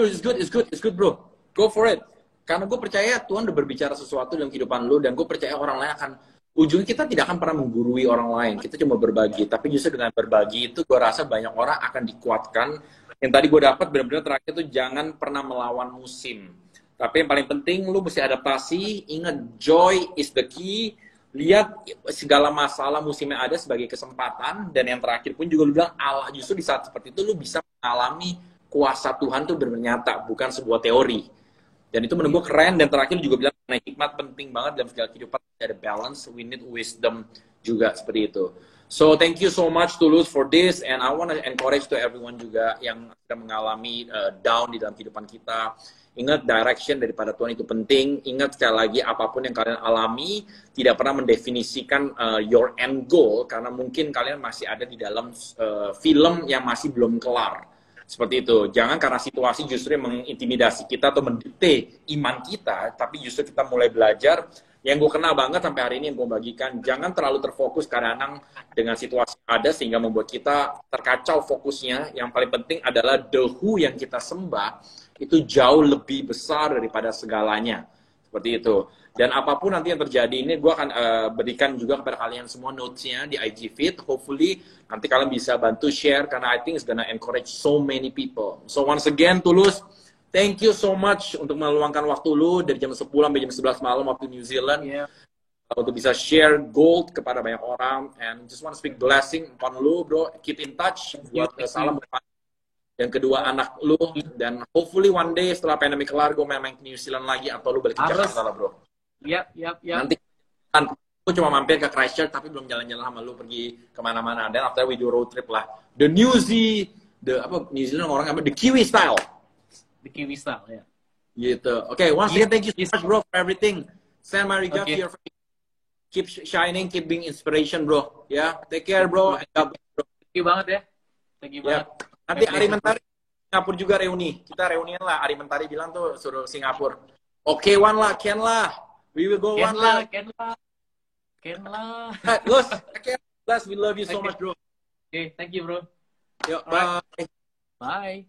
it's good bro. Go for it. Karena gue percaya Tuhan udah berbicara sesuatu dalam kehidupan lu, dan gue percaya orang lain akan, ujungnya kita tidak akan pernah menggurui orang lain. Kita cuma berbagi. Tapi justru dengan berbagi itu gue rasa banyak orang akan dikuatkan. Yang tadi gue dapat benar-benar terakhir tuh jangan pernah melawan musim. Tapi yang paling penting lu mesti adaptasi. Ingat, joy is the key. Lihat segala masalah musimnya ada sebagai kesempatan. Dan yang terakhir pun juga lu bilang Allah, justru di saat seperti itu lu bisa mengalami kuasa Tuhan tuh bernyata, bukan sebuah teori. Dan itu menurut gue keren. Dan terakhir juga bilang hikmat penting banget dalam segala kehidupan. Ada balance, we need wisdom juga seperti itu. So thank you so much Tulus for this, and I want to encourage to everyone juga yang sedang mengalami down di dalam kehidupan kita. Ingat, direction daripada Tuhan itu penting. Ingat sekali lagi, apapun yang kalian alami tidak pernah mendefinisikan your end goal, karena mungkin kalian masih ada di dalam film yang masih belum kelar. Seperti itu. Jangan karena situasi justru mengintimidasi kita atau mendikte iman kita, tapi justru kita mulai belajar. Yang gue kenal banget sampai hari ini yang gue bagikan, jangan terlalu terfokus kadang-kadang dengan situasi ada sehingga membuat kita terkacau fokusnya. Yang paling penting adalah the who yang kita sembah itu jauh lebih besar daripada segalanya. Seperti itu. Dan apapun nanti yang terjadi ini, gue akan berikan juga kepada kalian semua notes-nya di IG Feed. Hopefully nanti kalian bisa bantu share, karena I think it's gonna encourage so many people. So once again, Tulus, thank you so much untuk meluangkan waktu lu dari jam 10 sampai jam 11 malam waktu New Zealand. Yeah. Untuk bisa share gold kepada banyak orang. And just want to speak blessing upon lu, bro. Keep in touch. Buat salam dan kedua anak lu. Dan hopefully one day setelah pandemi kelar, gue main ke New Zealand lagi, atau lu balik ke Jakarta lah, bro. Yap. Nanti aku cuma mampir ke Christchurch, tapi belum jalan-jalan sama lu pergi kemana-mana. Dan after we do road trip lah. The New Zealand orang apa? The Kiwi style. The Kiwi style, ya. Gitu. Okay, once again, thank you so much, bro, for everything. Send my regards to your family. Keep shining, keep being inspiration, bro. Ya, take care, bro. And God bless, bro. Thank you banget ya. Thank you banget. Nanti Ari Mentari Singapura juga reuni. Kita reunian lah. Ari Mentari bilang tuh suruh Singapura. Oke, one lah, Ken lah. We will go one lah. Ken lah. Gus, okay. Bless, we love you so much, bro. Okay, thank you, bro. Yo, bye. Bye.